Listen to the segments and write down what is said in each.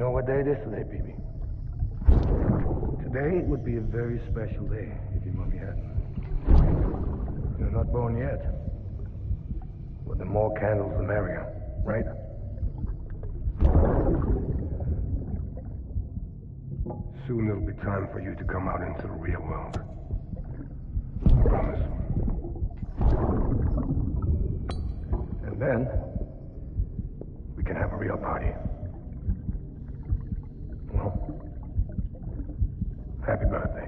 know what day it is today, baby? Today would be a very special day if your mommy hadn't. You're not born yet. But the more candles, the merrier, right? Soon it'll be time for you to come out into the real world. I promise. And then, we can have a real party. Well, happy birthday.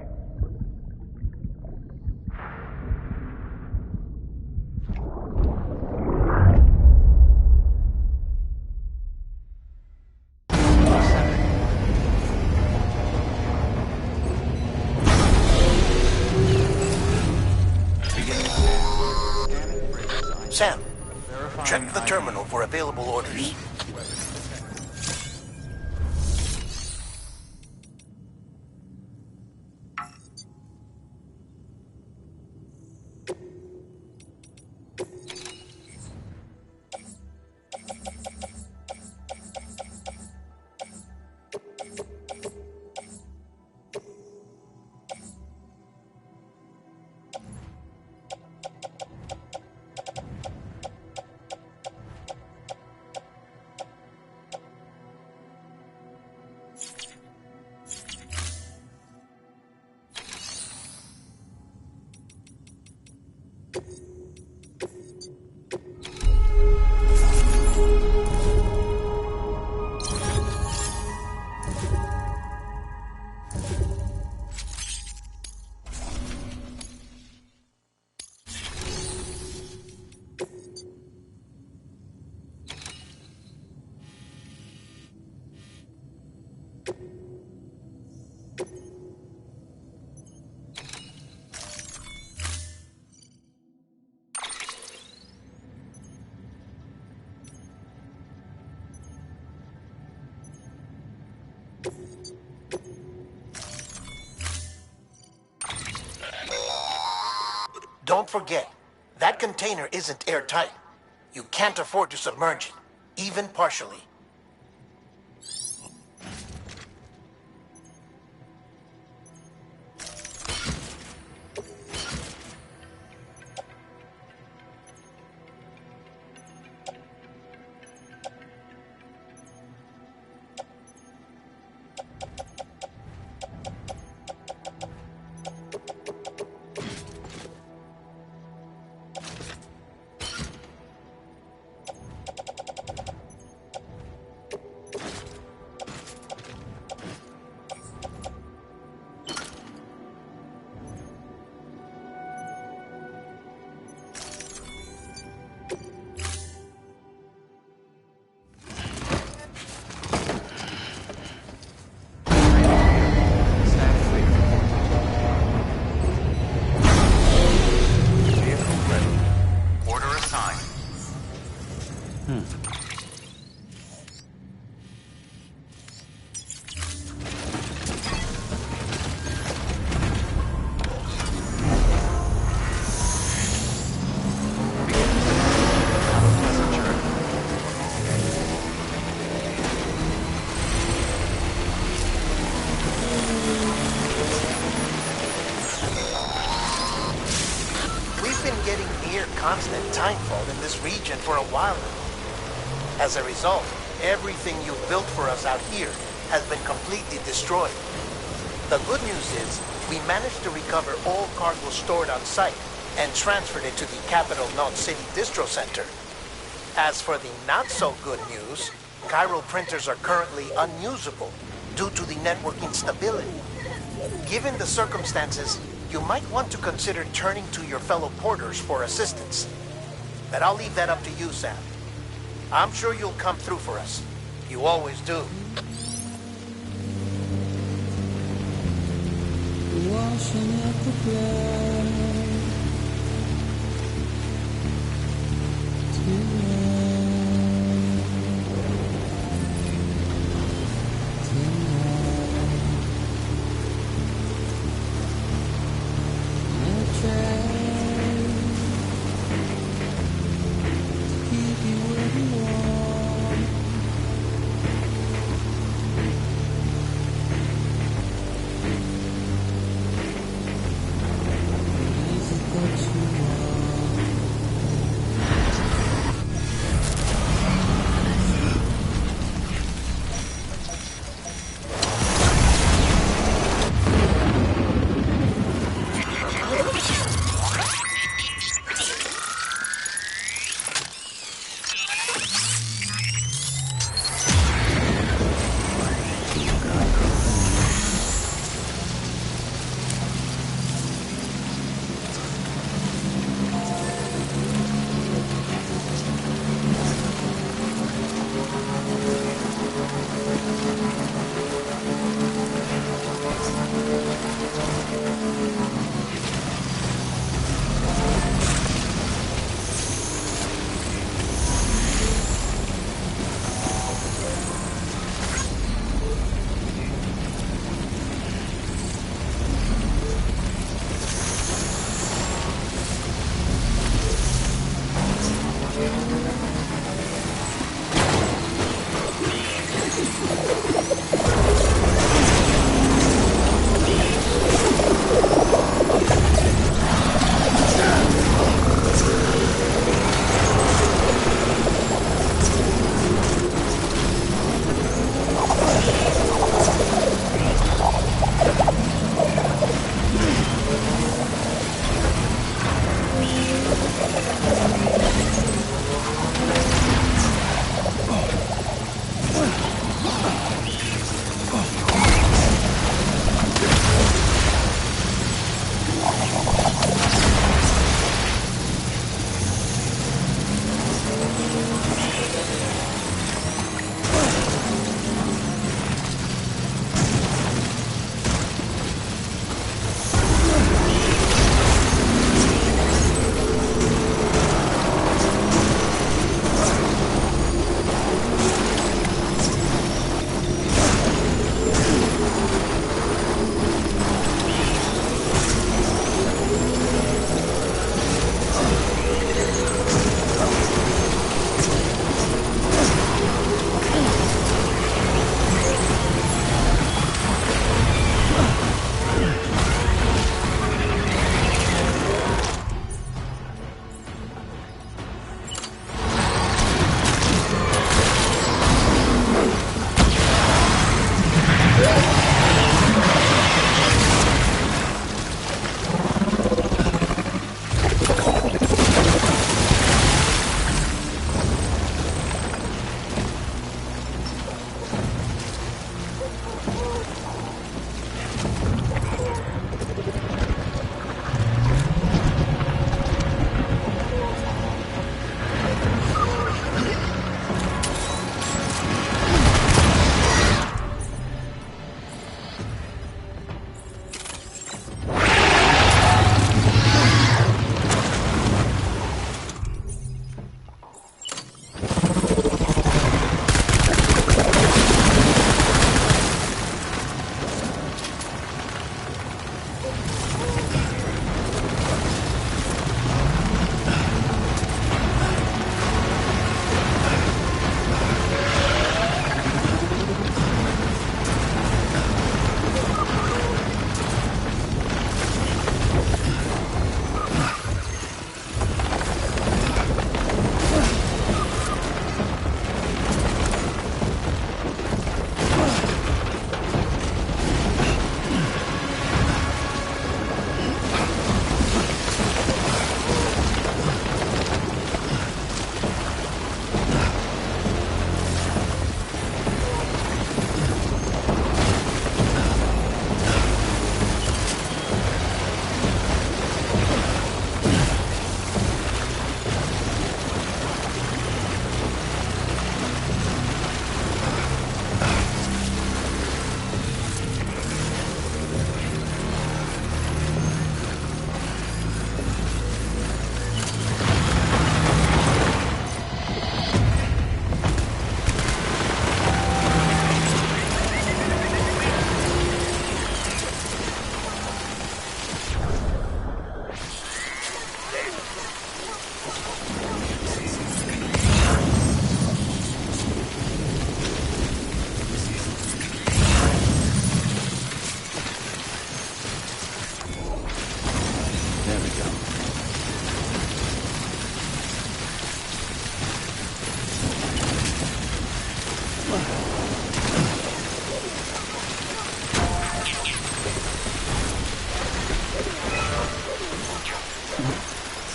Sam, check the terminal for available orders. Don't forget, that container isn't airtight. You can't afford to submerge it, even partially. Constant timefall in this region for a while now. As a result, everything you built for us out here has been completely destroyed. The good news is, we managed to recover all cargo stored on site and transferred it to the Capital Knot City Distro Center. As for the not-so-good news, chiral printers are currently unusable due to the network instability. Given the circumstances, you might want to consider turning to your fellow porters for assistance. But I'll leave that up to you, Sam. I'm sure you'll come through for us. You always do. Washing up the blood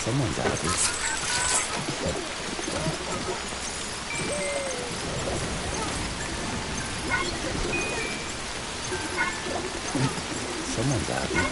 Someone's out of this. Someone's out of here.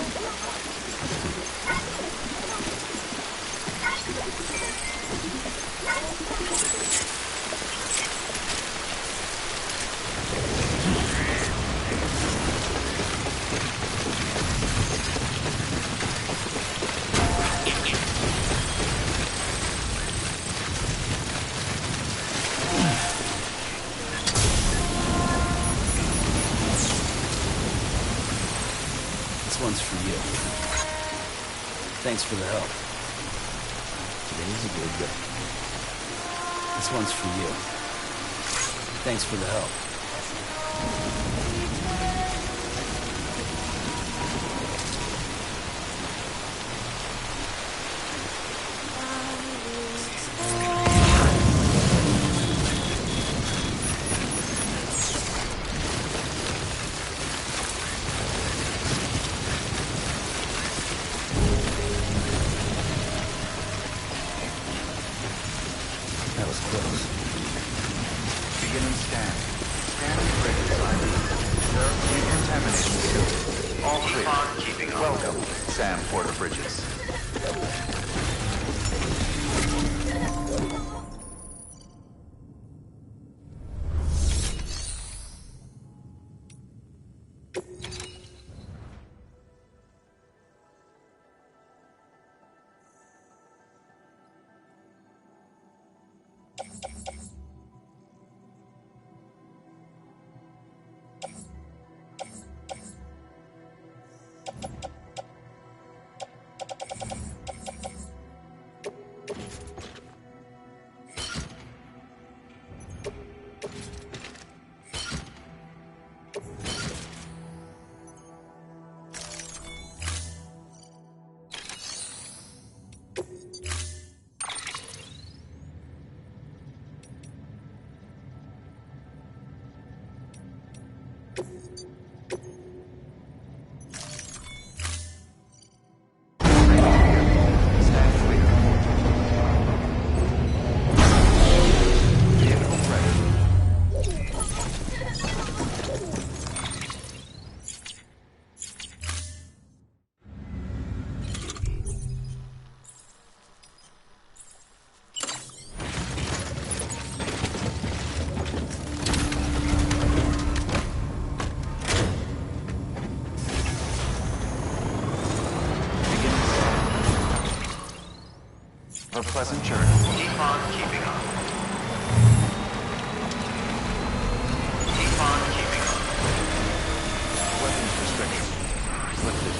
This one's for you. Thanks for the help. Today's a good day. This one's for you. Thanks for the help. That was close. Beginning scan. Scanning bridges ID. Sir, decontaminating facility. All clear. Keeping up. Welcome, Sam Porter Bridges. A pleasant journey. Keep on keeping on. Keep on keeping on. Weapons restriction lifted.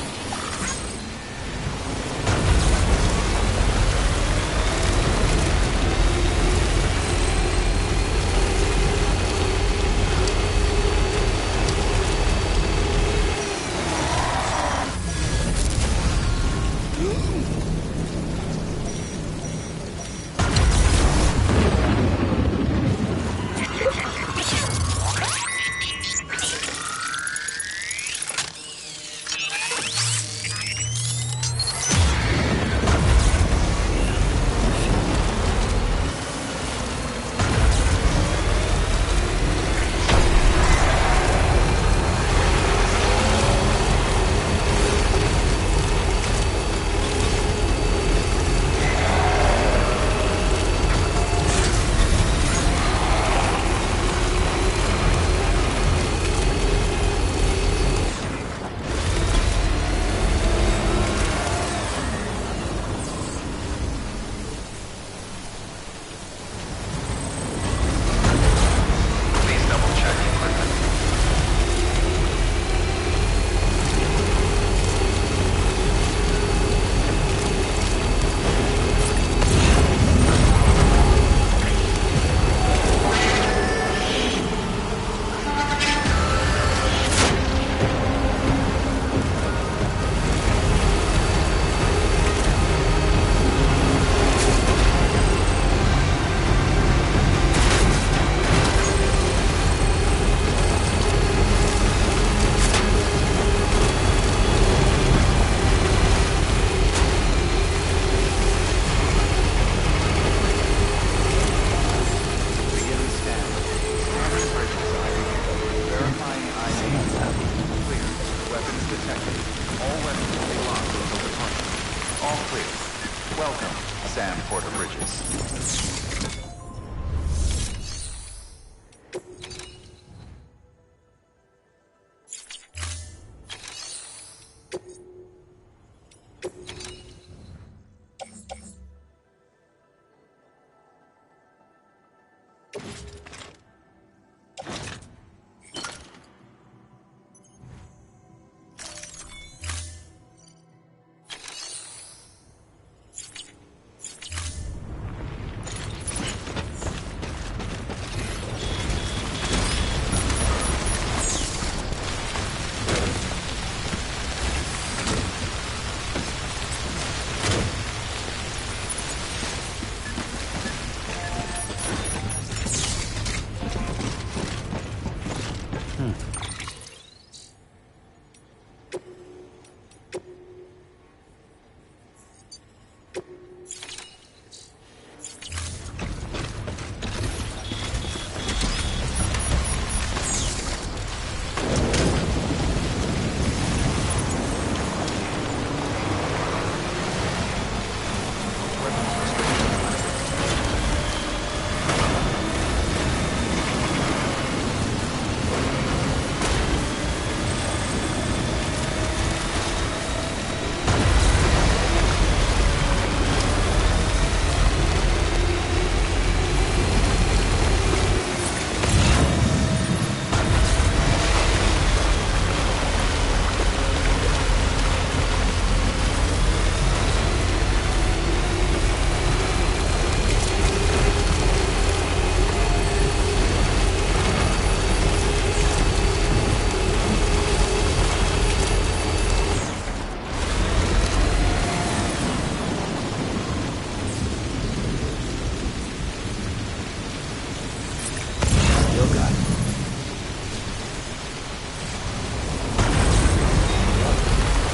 still got it.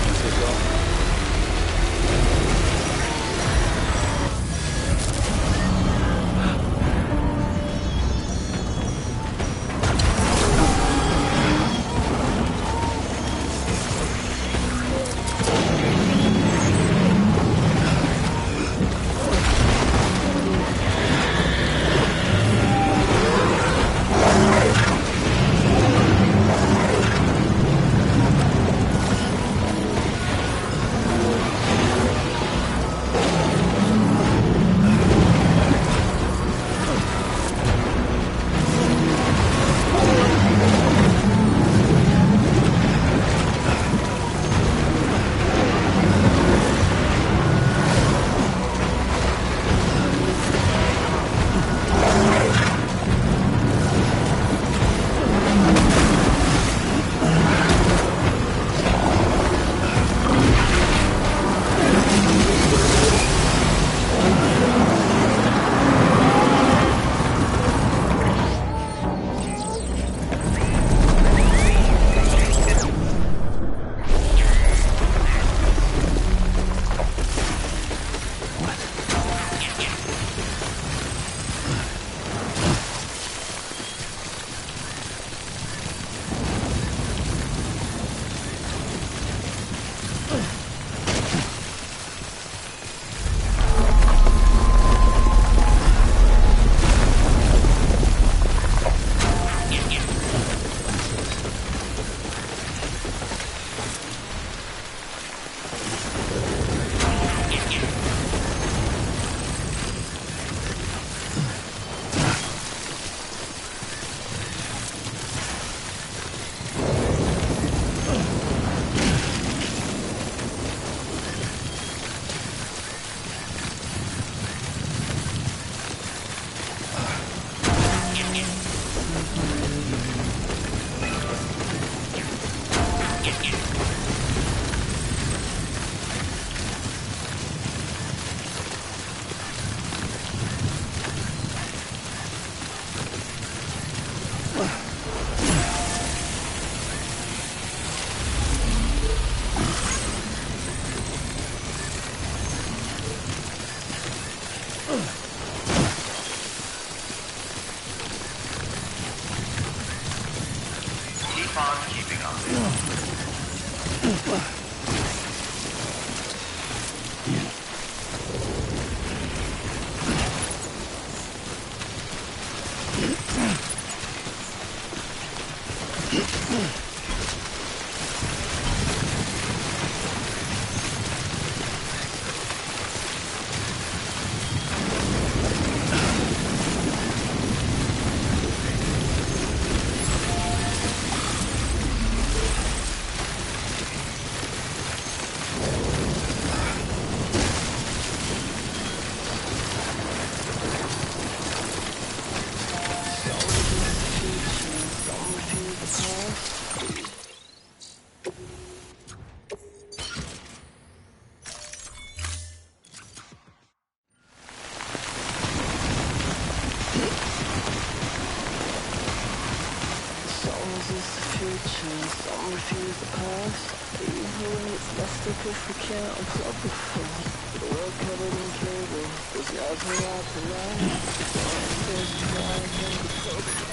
Let's get going. Keep on keeping on. Some refuse the past, even when it's best if we can't unplug the phone. The world covered in cable, there's nothing out to light. There's nothing to focus.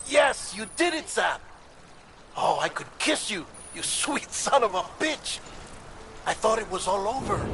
Yes, you did it, Sam! Oh, I could kiss you, you sweet son of a bitch! I thought it was all over.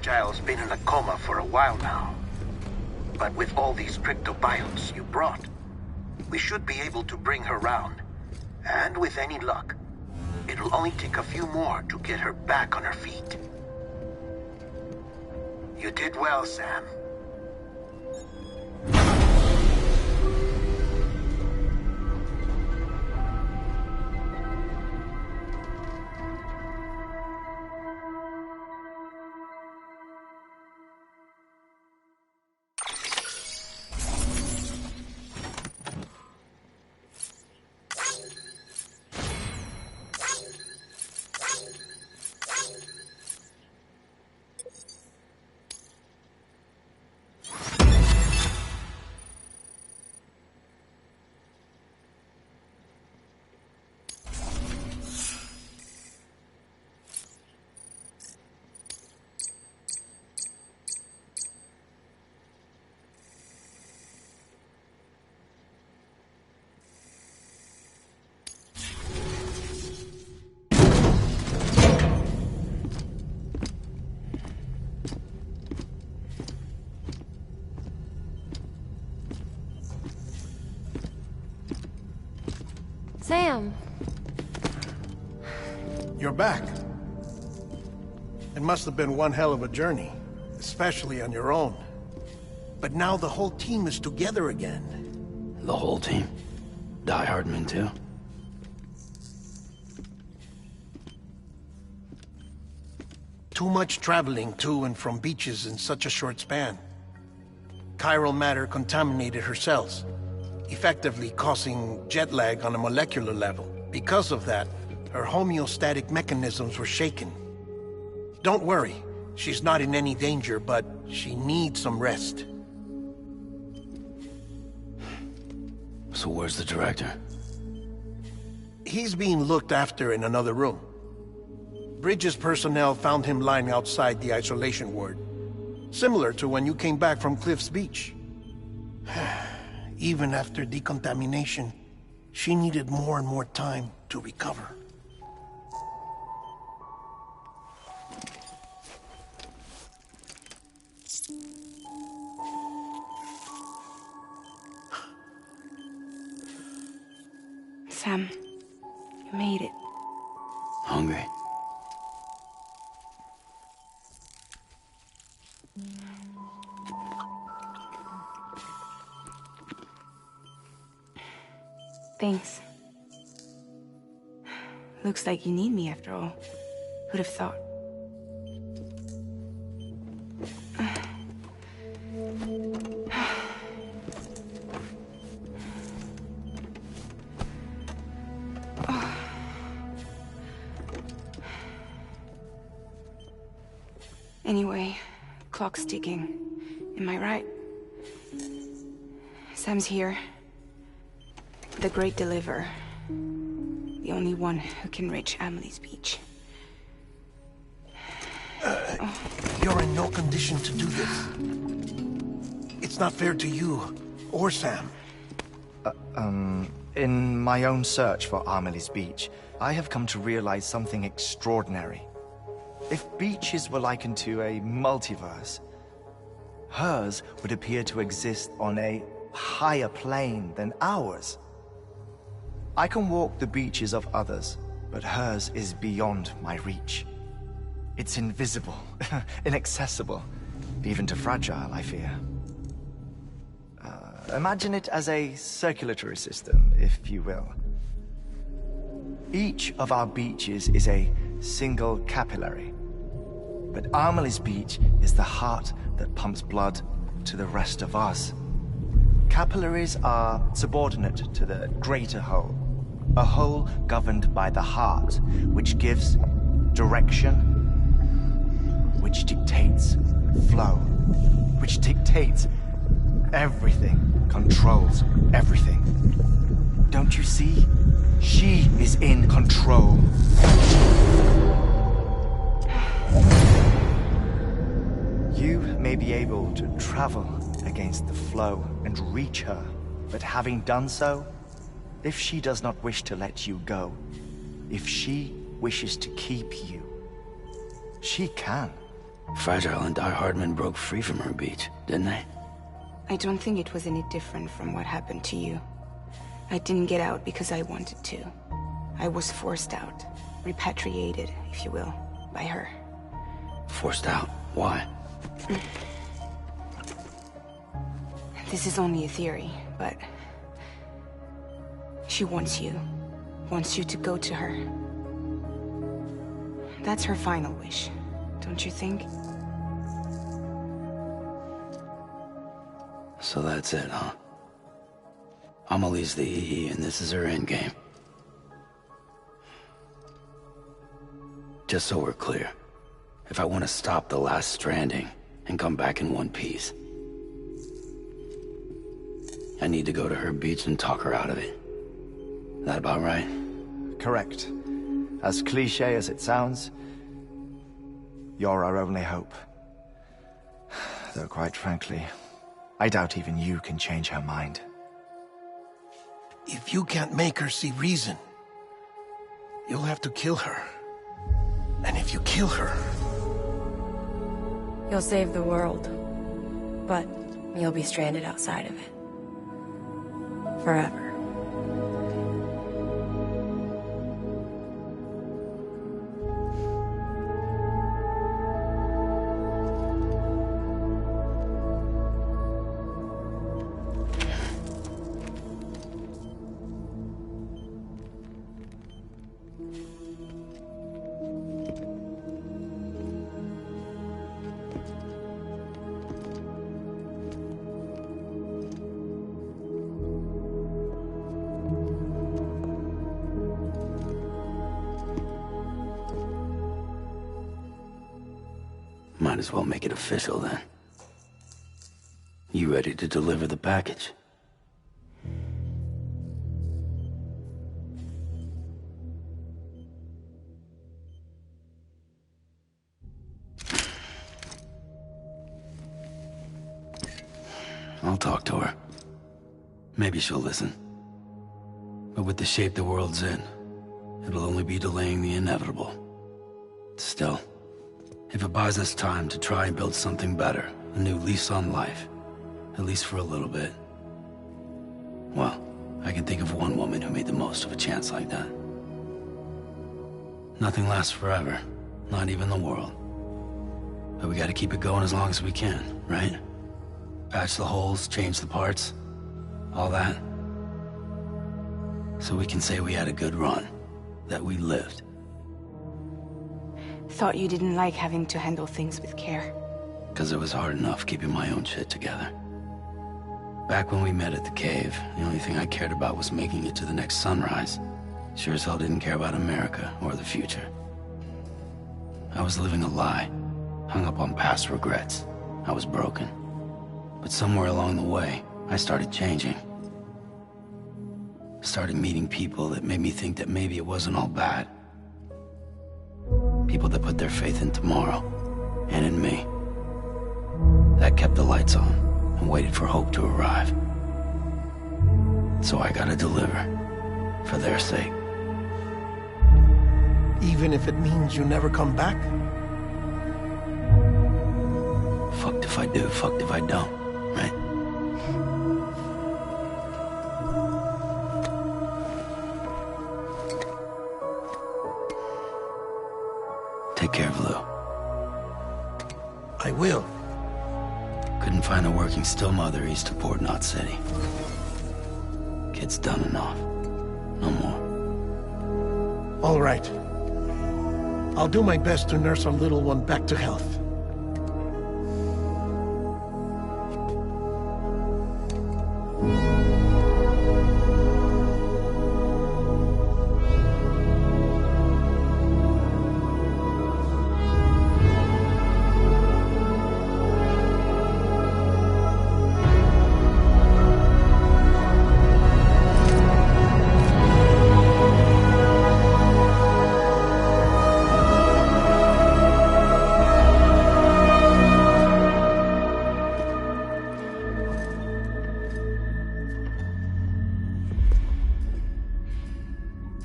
Fragile's been in a coma for a while now. But with all these cryptobiotes you brought, we should be able to bring her round. And with any luck, it'll only take a few more to get her back on her feet. You did well, Sam. Sam! You're back. It must have been one hell of a journey, especially on your own. But now the whole team is together again. The whole team? Die Hardman too? Too much traveling to and from beaches in such a short span. Chiral matter contaminated her cells, effectively causing jet lag on a molecular level. Because of that, her homeostatic mechanisms were shaken. Don't worry, she's not in any danger, but she needs some rest. So where's the director? He's being looked after in another room. Bridges personnel found him lying outside the isolation ward. Similar to when you came back from Cliff's Beach. Even after decontamination, she needed more and more time to recover. Sam, you made it. Hungry? Thanks. Looks like you need me after all. Who'd have thought? Anyway, clock's ticking. Am I right? Sam's here. The Great Deliverer. The only one who can reach Amelie's Beach. You're in no condition to do this. It's not fair to you, or Sam. In my own search for Amelie's Beach, I have come to realize something extraordinary. If beaches were likened to a multiverse, hers would appear to exist on a higher plane than ours. I can walk the beaches of others, but hers is beyond my reach. It's invisible, inaccessible, even to Fragile, I fear. Imagine it as a circulatory system, if you will. Each of our beaches is a single capillary, but Amelie's Beach is the heart that pumps blood to the rest of us. Capillaries are subordinate to the greater whole, a whole governed by the heart, which gives direction, which dictates flow, which dictates everything, controls everything. Don't you see? She is in control. You may be able to travel against the flow and reach her, but having done so, if she does not wish to let you go, if she wishes to keep you, she can. Fragile and Die-Hard men broke free from her beach, didn't they? I don't think it was any different from what happened to you. I didn't get out because I wanted to. I was forced out. Repatriated, if you will, by her. Forced out? Why? This is only a theory, but... she wants you. Wants you to go to her. That's her final wish, don't you think? So that's it, huh? Amelie's the EE, and this is her endgame. Just so we're clear, if I want to stop the last Stranding and come back in one piece, I need to go to her beach and talk her out of it. That about right? Correct. As cliché as it sounds, you're our only hope. Though quite frankly, I doubt even you can change her mind. If you can't make her see reason, you'll have to kill her. And if you kill her... You'll save the world, but you'll be stranded outside of it. Forever. Might as well make it official then. You ready to deliver the package? I'll talk to her. Maybe she'll listen. But with the shape the world's in, it'll only be delaying the inevitable. Still, if it buys us time to try and build something better, a new lease on life, at least for a little bit, well, I can think of one woman who made the most of a chance like that. Nothing lasts forever, not even the world. But we gotta keep it going as long as we can, right? Patch the holes, change the parts, all that. So we can say we had a good run, that we lived. Thought you didn't like having to handle things with care. 'Cause it was hard enough keeping my own shit together. Back when we met at the cave, the only thing I cared about was making it to the next sunrise. Sure as hell didn't care about America or the future. I was living a lie, hung up on past regrets. I was broken. But somewhere along the way, I started changing. Started meeting people that made me think that maybe it wasn't all bad. People that put their faith in tomorrow, and in me. That kept the lights on, and waited for hope to arrive. So I gotta deliver, for their sake. Even if it means you never come back? Fucked if I do, fucked if I don't, right? Take care of Lou. I will. Couldn't find a working still mother east of Port Knot City. Kid's done enough. No more. All right. I'll do my best to nurse our little one back to health.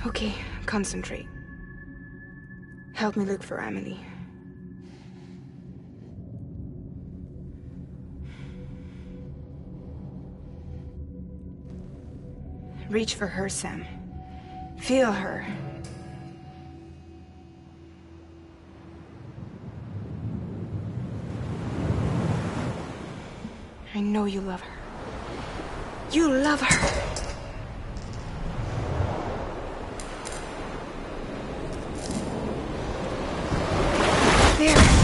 Okay, concentrate. Help me look for Amelie. Reach for her, Sam. Feel her. I know you love her. You love her! There!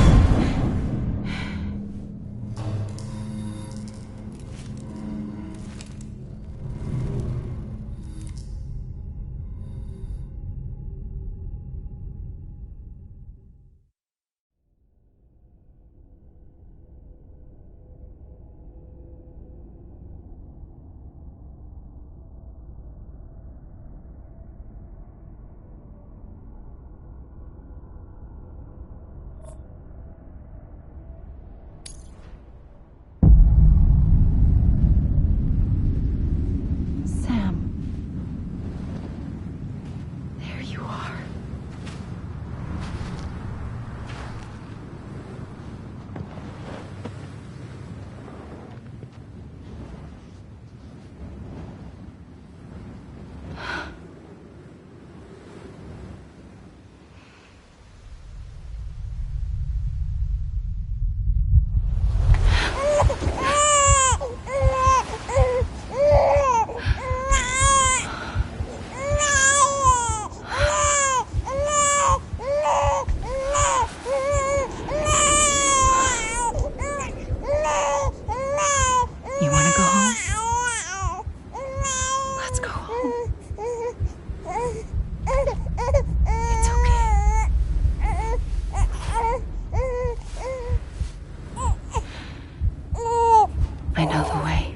I know the way.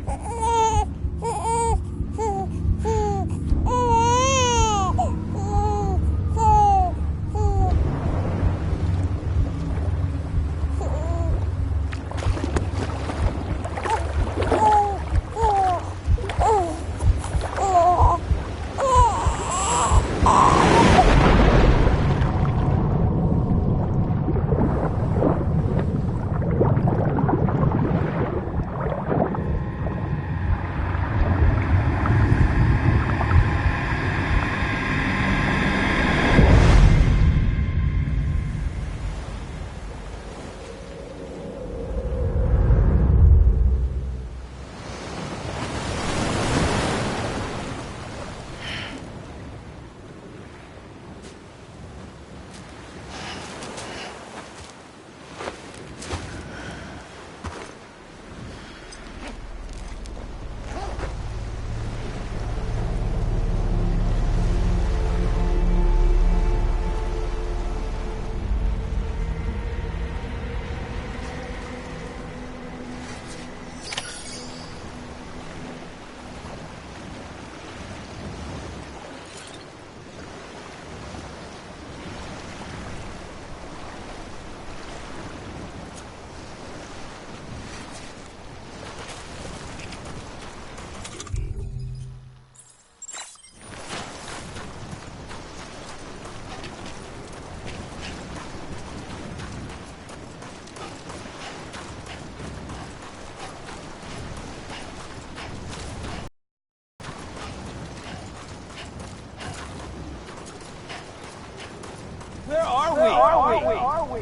Where are we?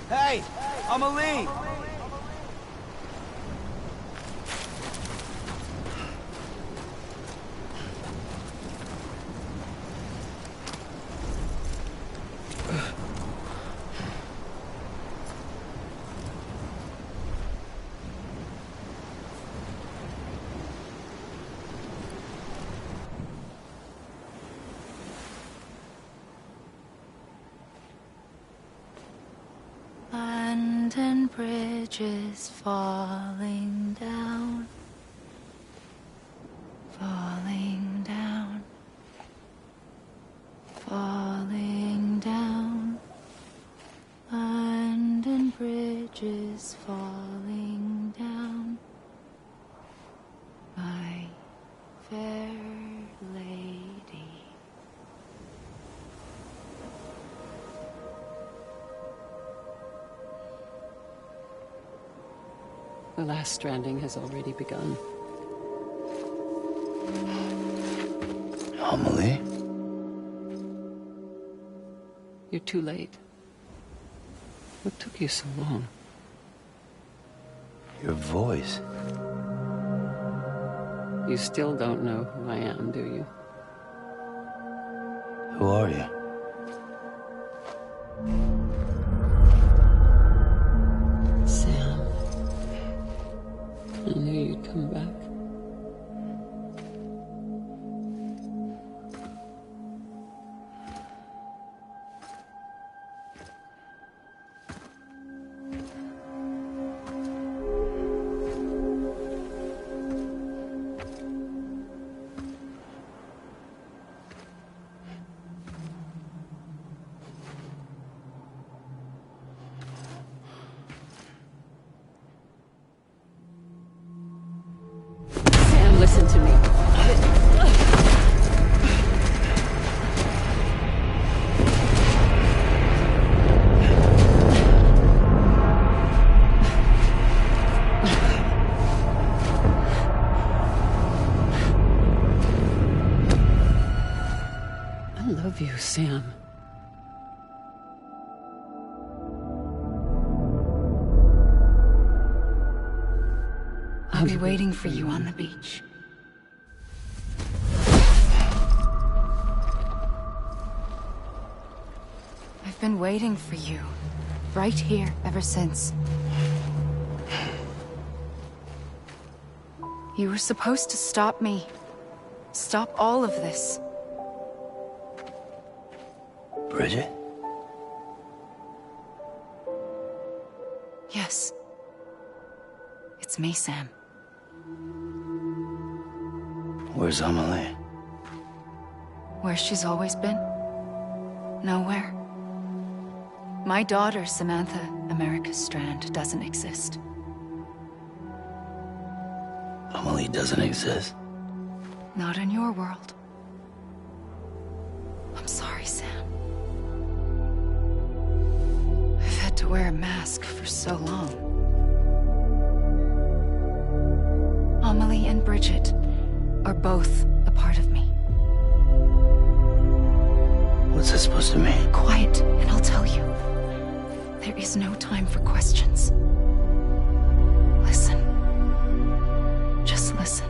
Hey, I'm Ali. London Bridge is falling down, falling down, falling down. London Bridge is falling down, my fair lady. The last stranding has already begun. Amelie? You're too late. What took you so long? Your voice. You still don't know who I am, do you? Who are you? Sam. I knew you'd come back. Sam, listen to me. I love you, Sam. I'll be waiting for you on the beach. I've been waiting for you, right here, ever since. You were supposed to stop me. Stop all of this. Bridget? Yes. It's me, Sam. Where's Amelie? Where she's always been. Nowhere. My daughter, Samantha America Strand, doesn't exist. Amelie doesn't exist. Not in your world. I'm sorry, Sam. I've had to wear a mask for so long. Amelie and Bridget are both a part of me. What's that supposed to mean? Quiet, and I'll tell you. There is no time for questions. Listen. Just listen.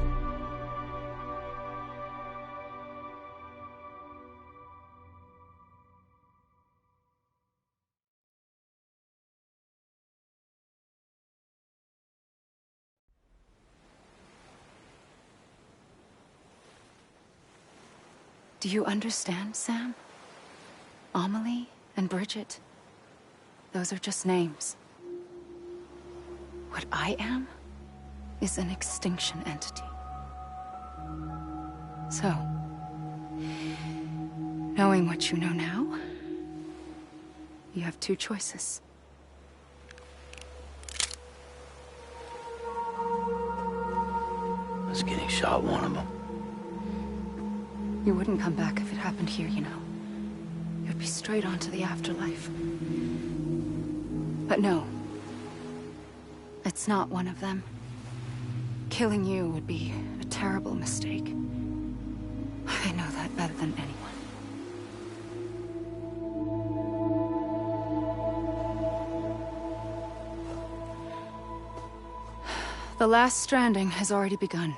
Do you understand, Sam? Amelie and Bridget, those are just names. What I am is an extinction entity. So, knowing what you know now, you have two choices. Was getting shot one of them. You wouldn't come back if it happened here, you know. You'd be straight on to the afterlife. But no. It's not one of them. Killing you would be a terrible mistake. I know that better than anyone. The last stranding has already begun.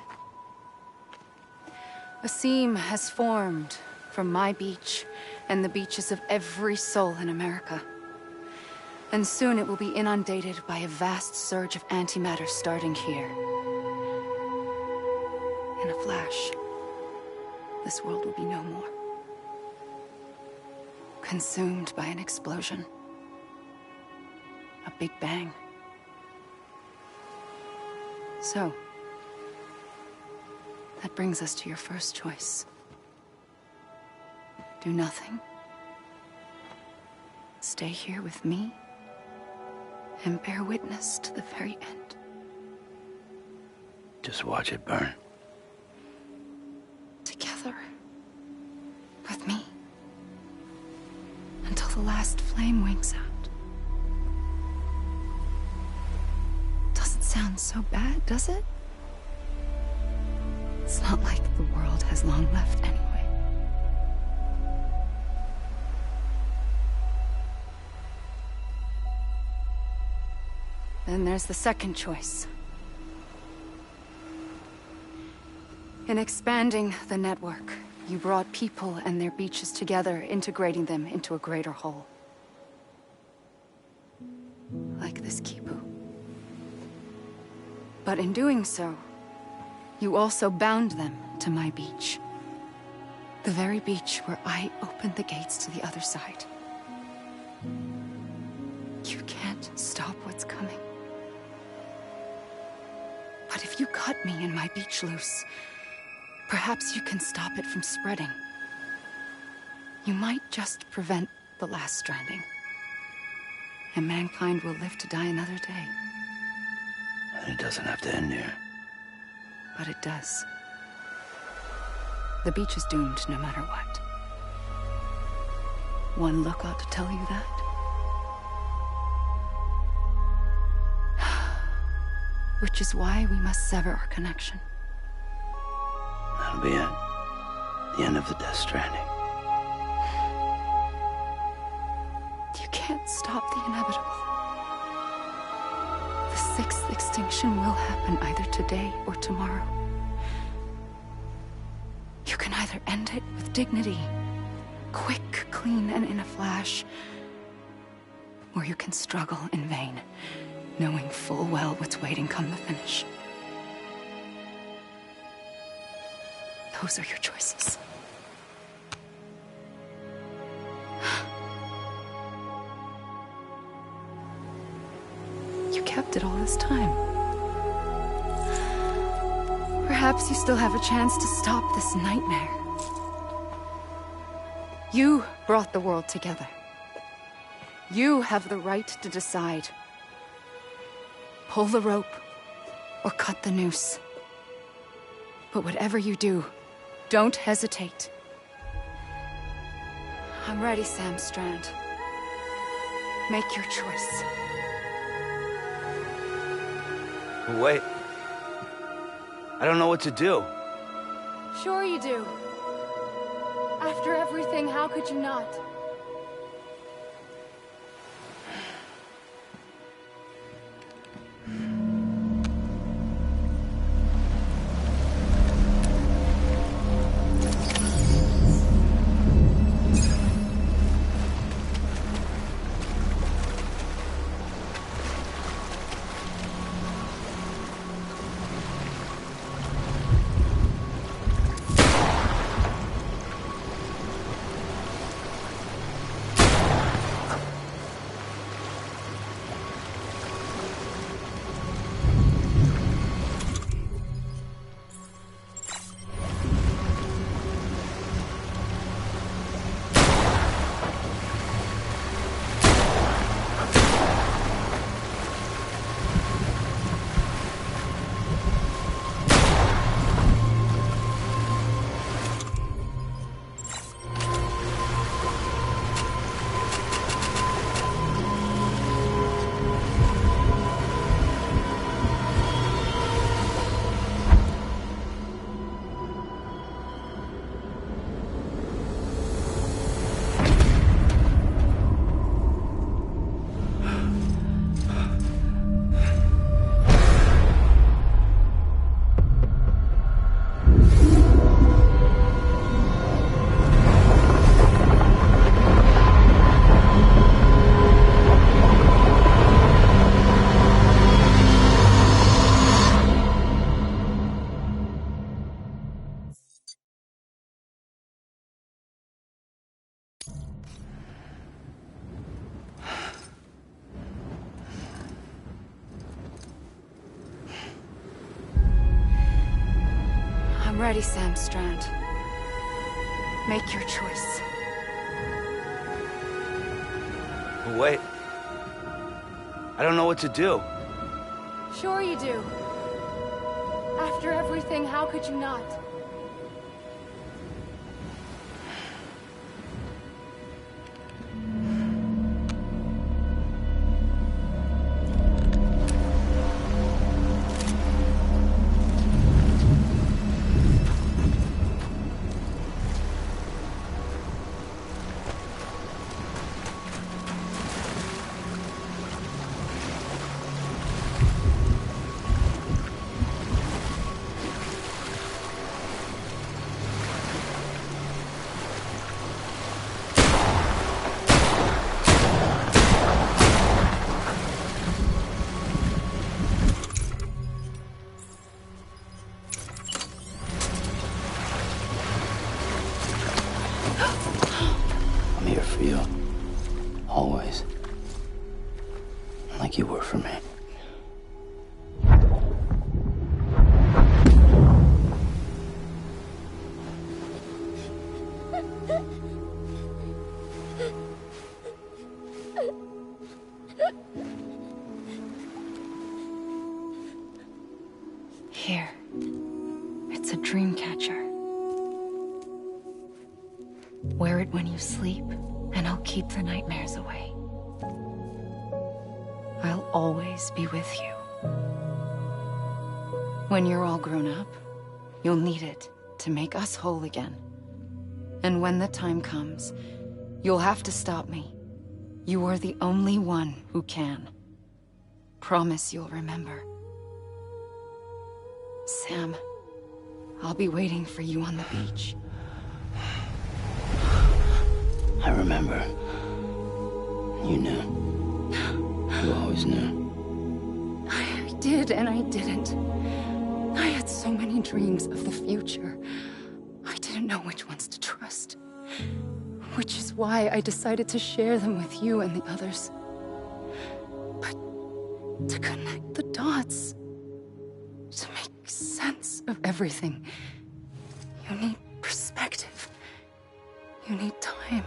A seam has formed from my beach and the beaches of every soul in America. And soon it will be inundated by a vast surge of antimatter starting here. In a flash, this world will be no more. Consumed by an explosion. A big bang. So, that brings us to your first choice. Do nothing. Stay here with me and bear witness to the very end. Just watch it burn. Together. With me. Until the last flame winks out. Doesn't sound so bad, does it? It's not like the world has long left anyway. Then there's the second choice. In expanding the network, you brought people and their beaches together, integrating them into a greater whole. Like this kecu. But in doing so, you also bound them to my beach. The very beach where I opened the gates to the other side. You can't stop what's coming. But if you cut me and my beach loose, perhaps you can stop it from spreading. You might just prevent the last stranding. And mankind will live to die another day. And it doesn't have to end here. But it does. The beach is doomed no matter what. One look ought to tell you that. Which is why we must sever our connection. That'll be it. The end of the Death Stranding. You can't stop the inevitable. The sixth extinction will happen either today or tomorrow. You can either end it with dignity, quick, clean, and in a flash, or you can struggle in vain, knowing full well what's waiting come the finish. Those are your choices. You kept it all this time. Perhaps you still have a chance to stop this nightmare. You brought the world together. You have the right to decide. Pull the rope, or cut the noose. But whatever you do, don't hesitate. I'm ready, Sam Strand. Make your choice. Wait. I don't know what to do. Sure you do. After everything, how could you not? I'm ready, Sam Strand. Make your choice. Wait. I don't know what to do. Sure you do. After everything, how could you not? like you were for me. Here. It's a dream catcher. Wear it when you sleep, and I'll keep the nightmares away. I'll always be with you. When you're all grown up, you'll need it to make us whole again. And when the time comes, you'll have to stop me. You are the only one who can. Promise you'll remember. Sam, I'll be waiting for you on the beach. I remember. You knew. You always knew. I did and I didn't. I had so many dreams of the future. I didn't know which ones to trust. Which is why I decided to share them with you and the others. But to connect the dots, to make sense of everything, you need perspective. You need time.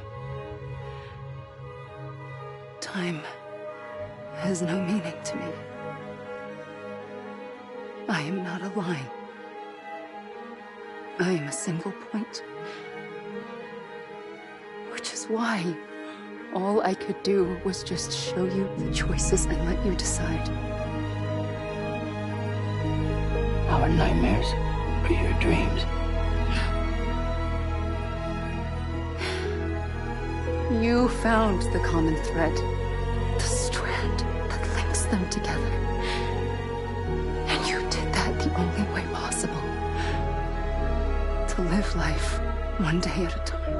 Time has no meaning to me. I am not a line. I am a single point. Which is why all I could do was just show you the choices and let you decide. Our nightmares are your dreams. You found the common thread, the strand that links them together. And you did that the only way possible. To live life one day at a time.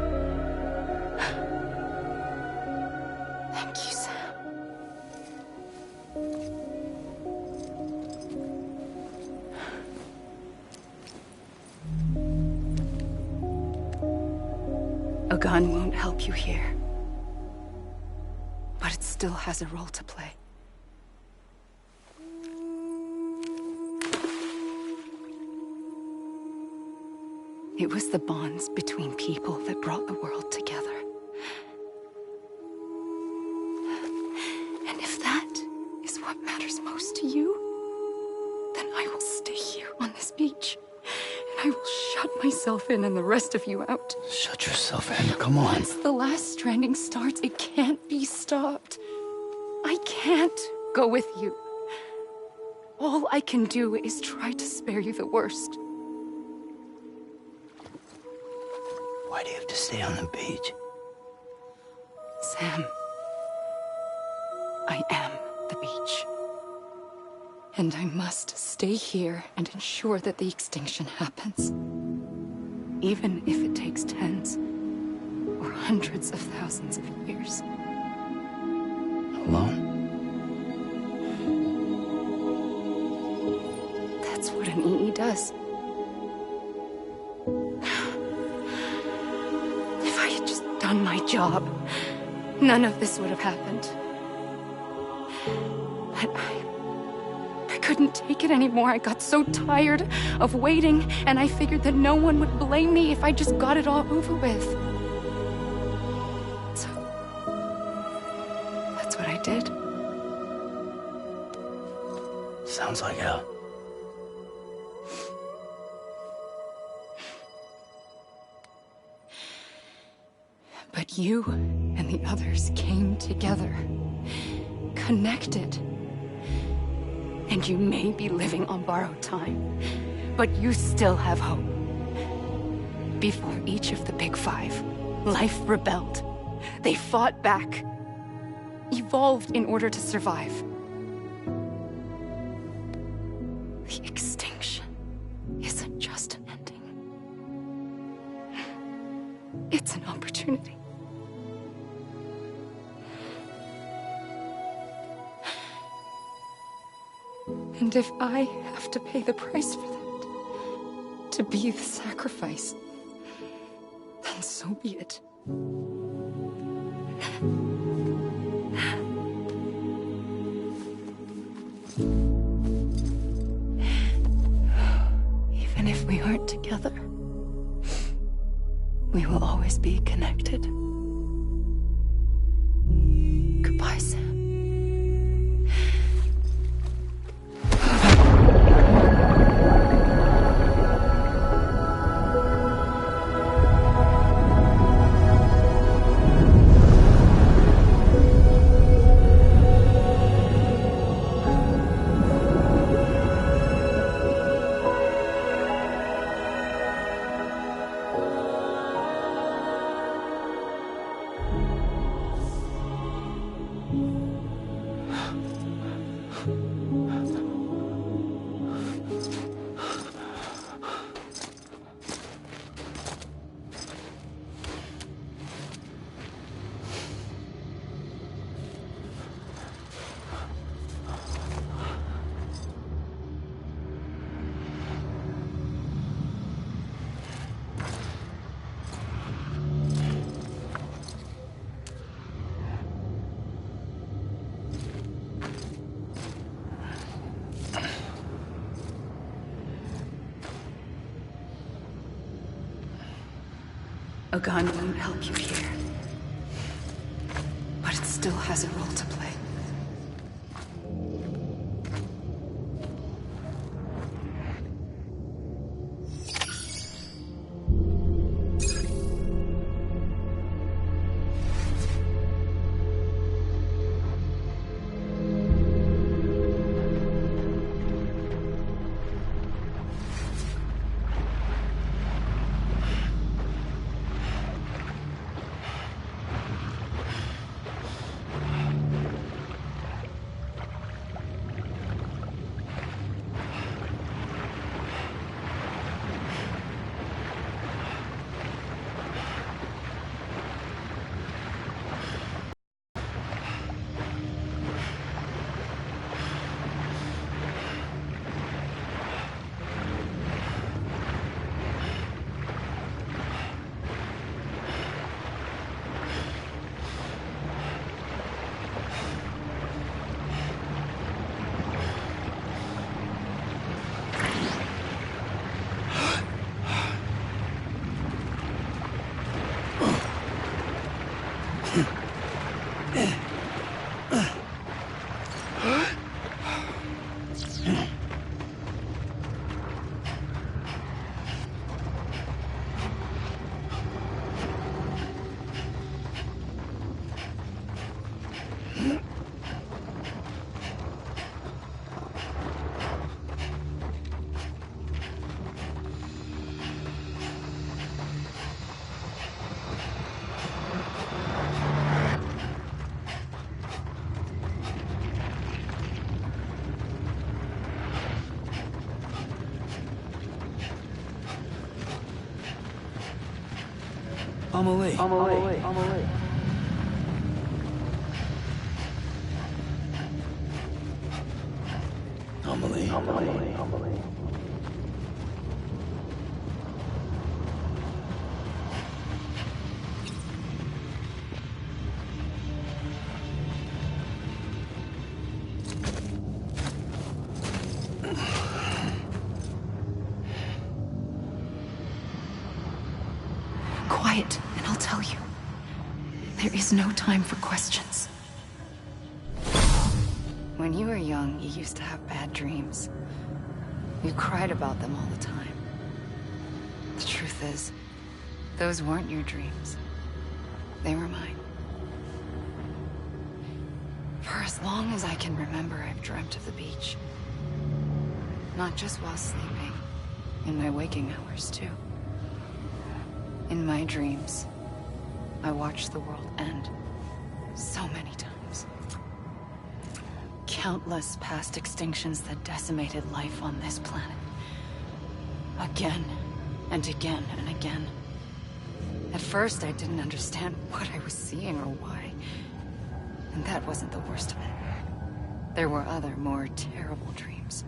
Thank you, Sam. A gun won't help you here. But it still has a role to play. It was the bonds between people that brought the world together. And if that is what matters most to you, then I will stay here on this beach. And I will shut myself in and the rest of you out. Shut yourself in, come on. Once the last stranding starts, it can't be stopped. I can't go with you. All I can do is try to spare you the worst. Why do you have to stay on the beach? Sam, I am the beach. And I must stay here and ensure that the extinction happens. Even if it takes tens or hundreds of thousands of years. Alone? That's what an EE does. If I had just done my job, none of this would have happened. But I couldn't take it anymore. I got so tired of waiting, and I figured that no one would blame me if I just got it all over with. So, that's what I did. Sounds like hell. But you and the others came together, connected. And you may be living on borrowed time, but you still have hope. Before each of the Big Five, life rebelled. They fought back, evolved in order to survive. The extinction isn't just an ending. It's an opportunity. And if I have to pay the price for that, to be the sacrifice, then so be it. always be connected. Goodbye, Sam. A gun won't help you here. But it still has a role to play. Amelie. Quiet, and I'll tell you. There is no time for questions. When you were young, you used to have bad dreams. You cried about them all the time. The truth is, those weren't your dreams. They were mine. For as long as I can remember, I've dreamt of the beach. Not just while sleeping, in my waking hours, too. In my dreams, I watched the world end so many times. Countless past extinctions that decimated life on this planet. Again, and again, and again. At first, I didn't understand what I was seeing or why. And that wasn't the worst of it. There were other, more terrible dreams.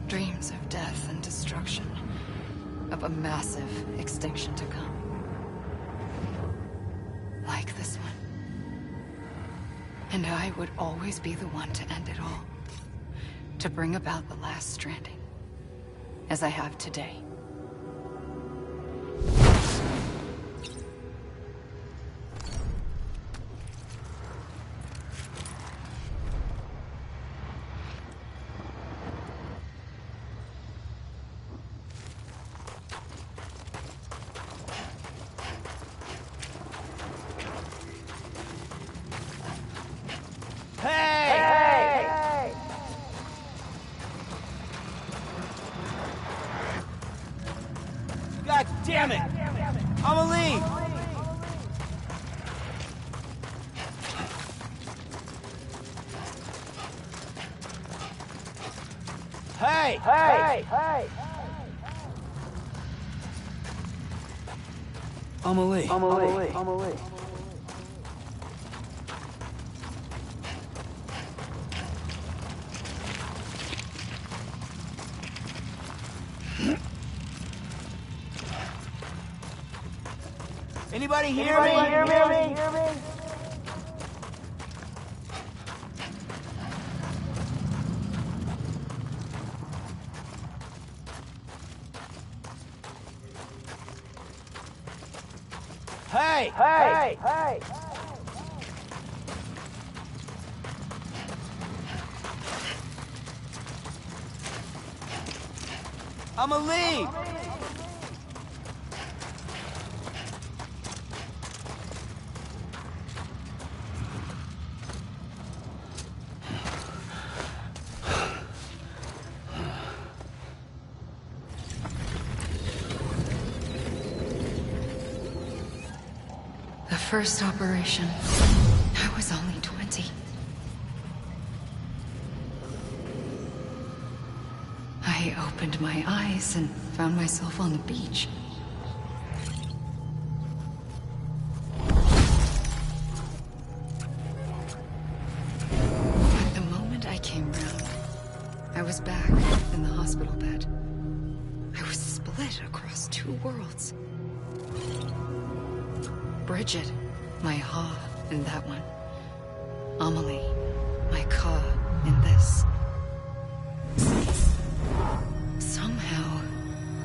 Dreams of death and destruction. Of a massive extinction to come. Like this one. And I would always be the one to end it all. To bring about the last stranding. As I have today. Hey! Hey! Hey! Amelie. Amelie. Amelie. Anybody hear me? Hear me? Hear me? Hey! Hey! Hey! Amelie! The first operation, I was only 20. I opened my eyes and found myself on the beach. But the moment I came round, I was back in the hospital bed. I was split across two worlds. Bridget, my Ha in that one. Amelie, my Ka in this. Somehow,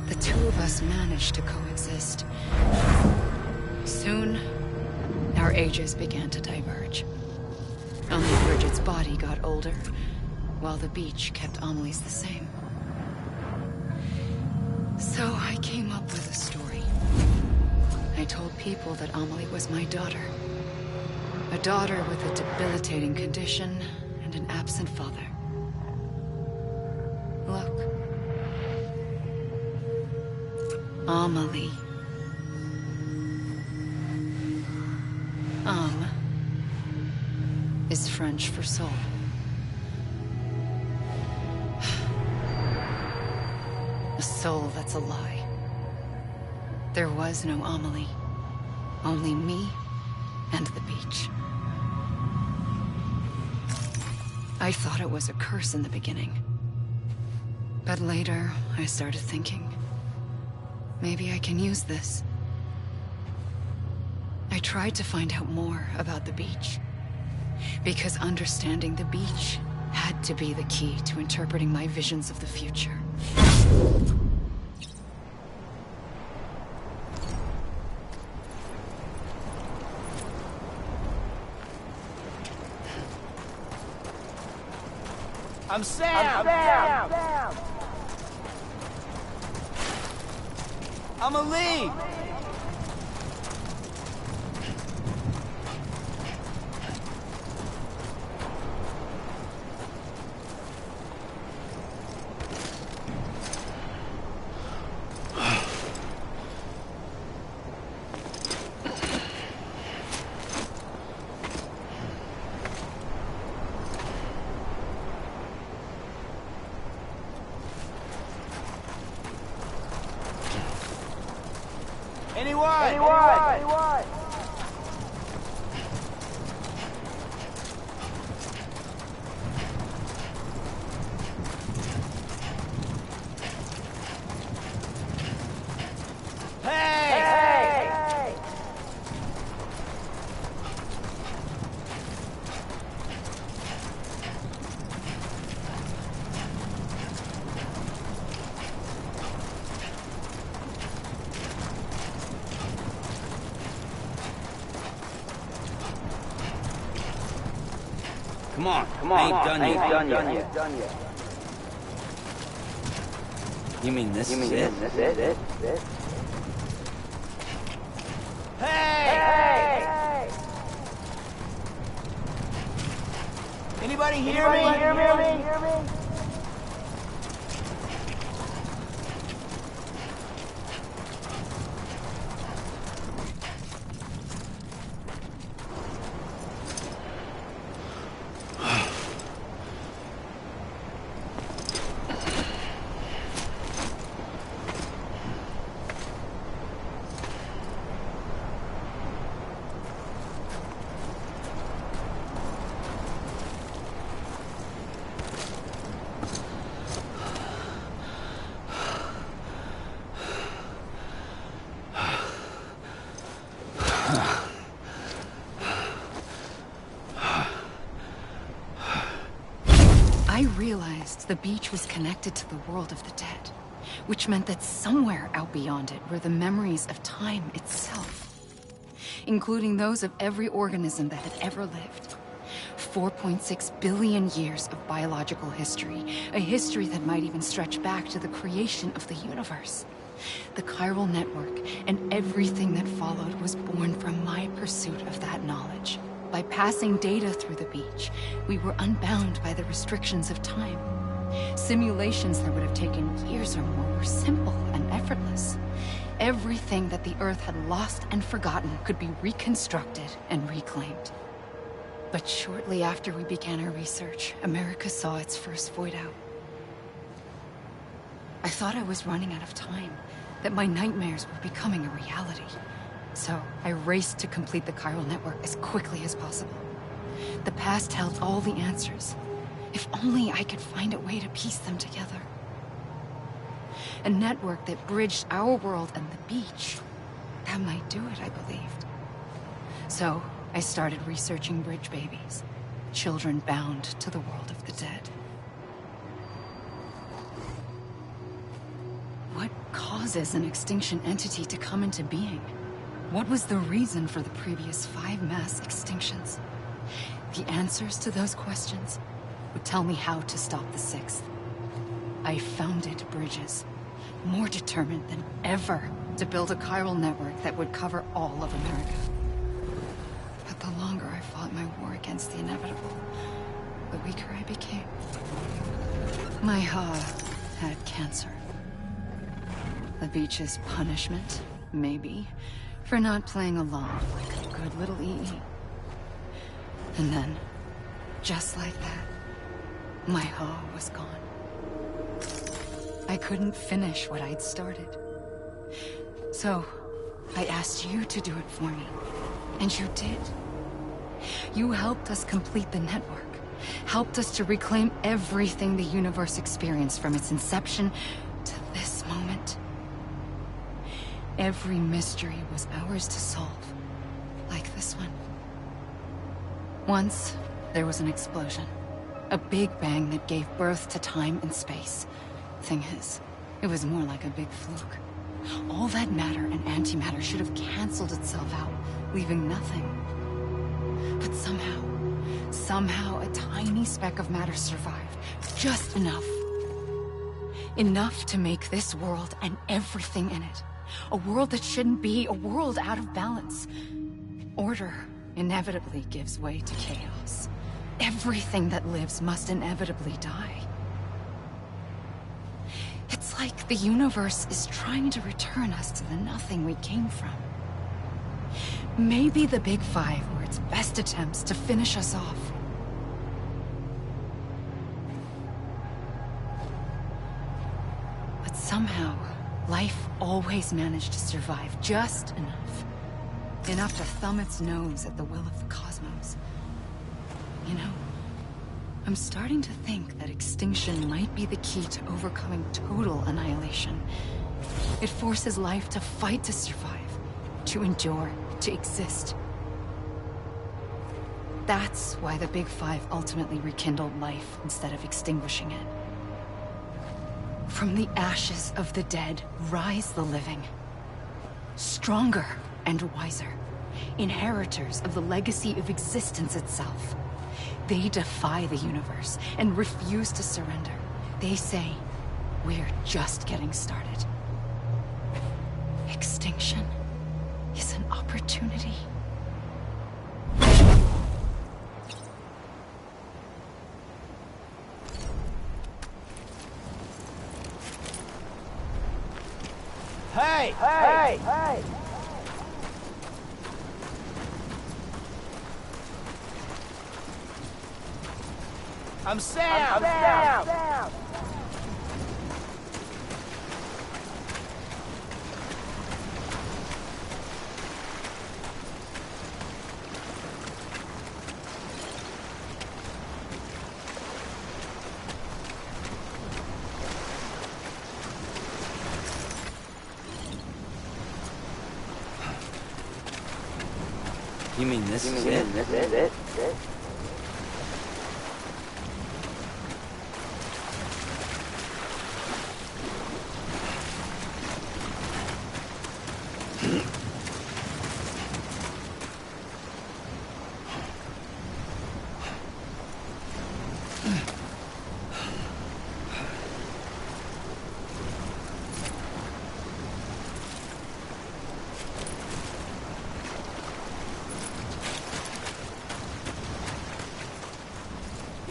the two of us managed to coexist. Soon, our ages began to diverge. Only Bridget's body got older, while the beach kept Amelie's the same. So I came up with a story. I told people that Amelie was my daughter. A daughter with a debilitating condition and an absent father. Look. Amelie. Is French for soul. A soul that's a lie. There was no Amelie. Only me and the beach. I thought it was a curse in the beginning. But later, I started thinking, maybe I can use this. I tried to find out more about the beach. Because understanding the beach had to be the key to interpreting my visions of the future. I'm Sam! Amelie! Anyone? Hey! Come on. I ain't done yet. You mean this is it? Hey! Anybody hear me? I realized the beach was connected to the world of the dead, which meant that somewhere out beyond it were the memories of time itself, including those of every organism that had ever lived. 4.6 billion years of biological history, a history that might even stretch back to the creation of the universe. The chiral network and everything that followed was born from my pursuit of that knowledge. By passing data through the beach, we were unbound by the restrictions of time. Simulations that would have taken years or more were simple and effortless. Everything that the Earth had lost and forgotten could be reconstructed and reclaimed. But shortly after we began our research, America saw its first void out. I thought I was running out of time, that my nightmares were becoming a reality. So I raced to complete the chiral network as quickly as possible. The past held all the answers. If only I could find a way to piece them together. A network that bridged our world and the beach. That might do it, I believed. So I started researching bridge babies, children bound to the world of the dead. What causes an extinction entity to come into being? What was the reason for the previous 5 mass extinctions? The answers to those questions would tell me how to stop the 6th. I founded bridges, more determined than ever to build a chiral network that would cover all of America. But the longer I fought my war against the inevitable, the weaker I became. My Ha had cancer. The beach's punishment, maybe, for not playing along like a good little EE. And then, just like that, my Ha was gone. I couldn't finish what I'd started. So, I asked you to do it for me. And you did. You helped us complete the network. Helped us to reclaim everything the universe experienced from its inception to this moment. Every mystery was ours to solve. Like this one. Once, there was an explosion. A big bang that gave birth to time and space. Thing is, it was more like a big fluke. All that matter and antimatter should have canceled itself out, leaving nothing. But somehow a tiny speck of matter survived. Just enough. Enough to make this world and everything in it. A world that shouldn't be, a world out of balance. Order inevitably gives way to chaos. Everything that lives must inevitably die. It's like the universe is trying to return us to the nothing we came from. Maybe the Big Five were its best attempts to finish us off. But somehow, life always managed to survive just enough. Enough to thumb its nose at the will of the cosmos. You know, I'm starting to think that extinction might be the key to overcoming total annihilation. It forces life to fight to survive, to endure, to exist. That's why the Big Five ultimately rekindled life instead of extinguishing it. From the ashes of the dead rise the living. Stronger and wiser. Inheritors of the legacy of existence itself. They defy the universe and refuse to surrender. They say, we're just getting started. Extinction is an opportunity. Hey! Hey! Hey! I'm Sam! I'm Sam! You mean this is it? This is it?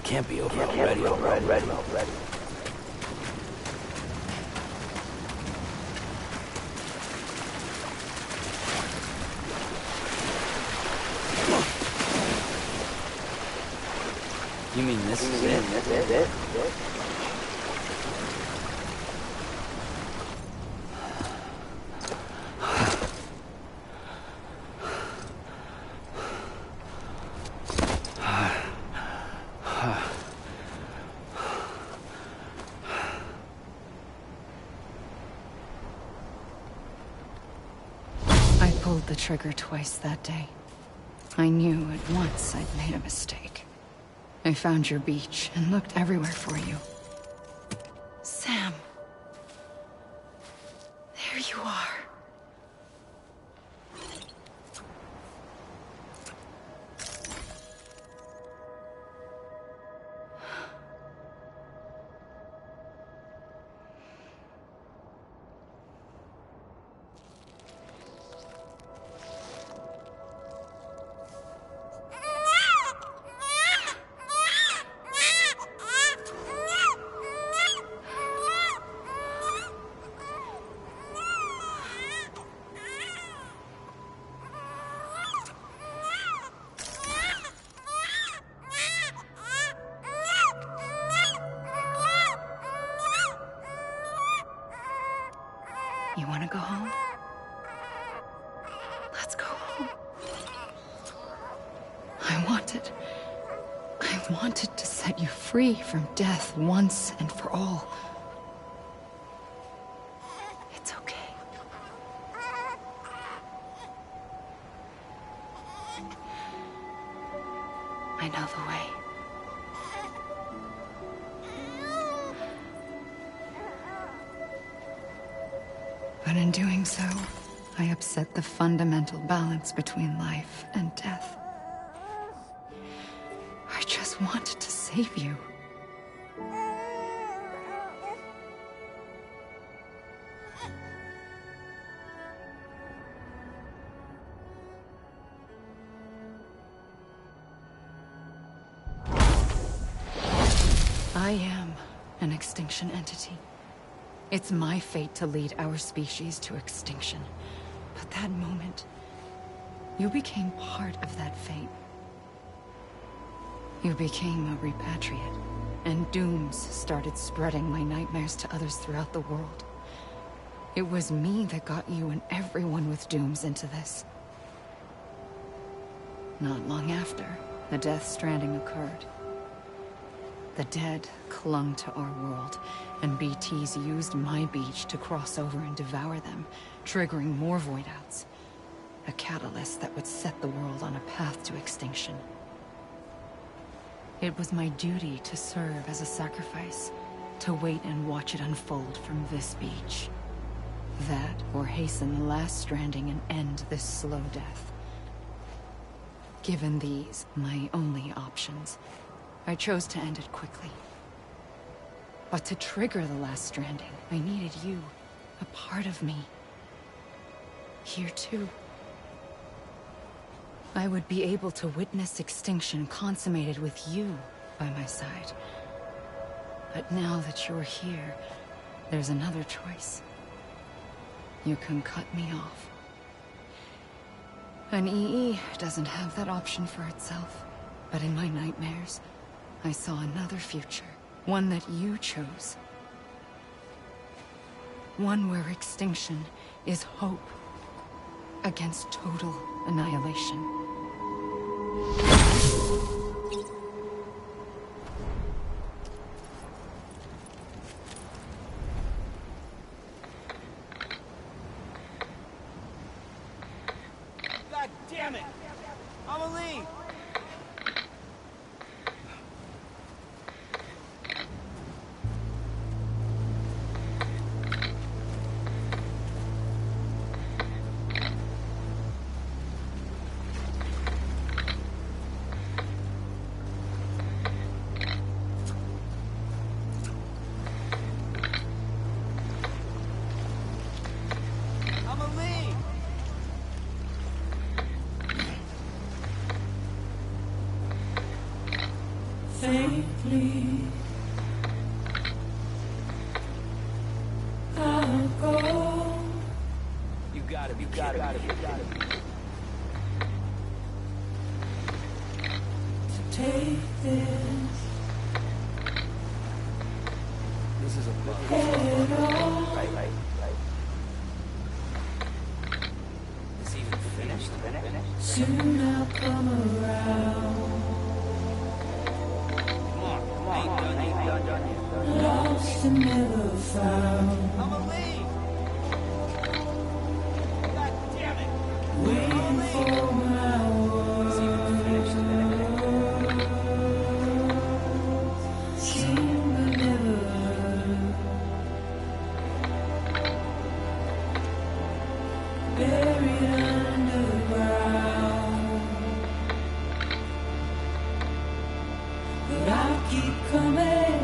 Can't be over already. You mean this is it? I pulled the trigger twice that day. I knew at once I'd made a mistake. I found your beach and looked everywhere for you. Sam. There you are. You want to go home? Let's go home. I wanted to set you free from death once and for all. It's okay. I know the way. But in doing so, I upset the fundamental balance between life and death. I just wanted to save you. I am an extinction entity. It's my fate to lead our species to extinction. But that moment, you became part of that fate. You became a repatriate, and dooms started spreading my nightmares to others throughout the world. It was me that got you and everyone with dooms into this. Not long after, the Death Stranding occurred. The dead clung to our world, and BTs used my beach to cross over and devour them, triggering more void-outs. A catalyst that would set the world on a path to extinction. It was my duty to serve as a sacrifice, to wait and watch it unfold from this beach. That, or hasten the last stranding and end this slow death. Given these, my only options, I chose to end it quickly. But to trigger the last stranding, I needed you, a part of me. Here too. I would be able to witness extinction consummated with you by my side. But now that you're here, there's another choice. You can cut me off. An EE doesn't have that option for itself. But in my nightmares, I saw another future. One that you chose. One where extinction is hope against total annihilation. God damn it! Amelie! safely. I'll go. You got it, you got it, you got it. To take this. This is a Head on. right. Is he even finished? Soon I'll come around. Come on. Ain't done yet. Lost and never found. I'm a lead. God damn it. Waiting for my world. Is he even finished? Seen but never heard. Buried underground. But I'll keep coming.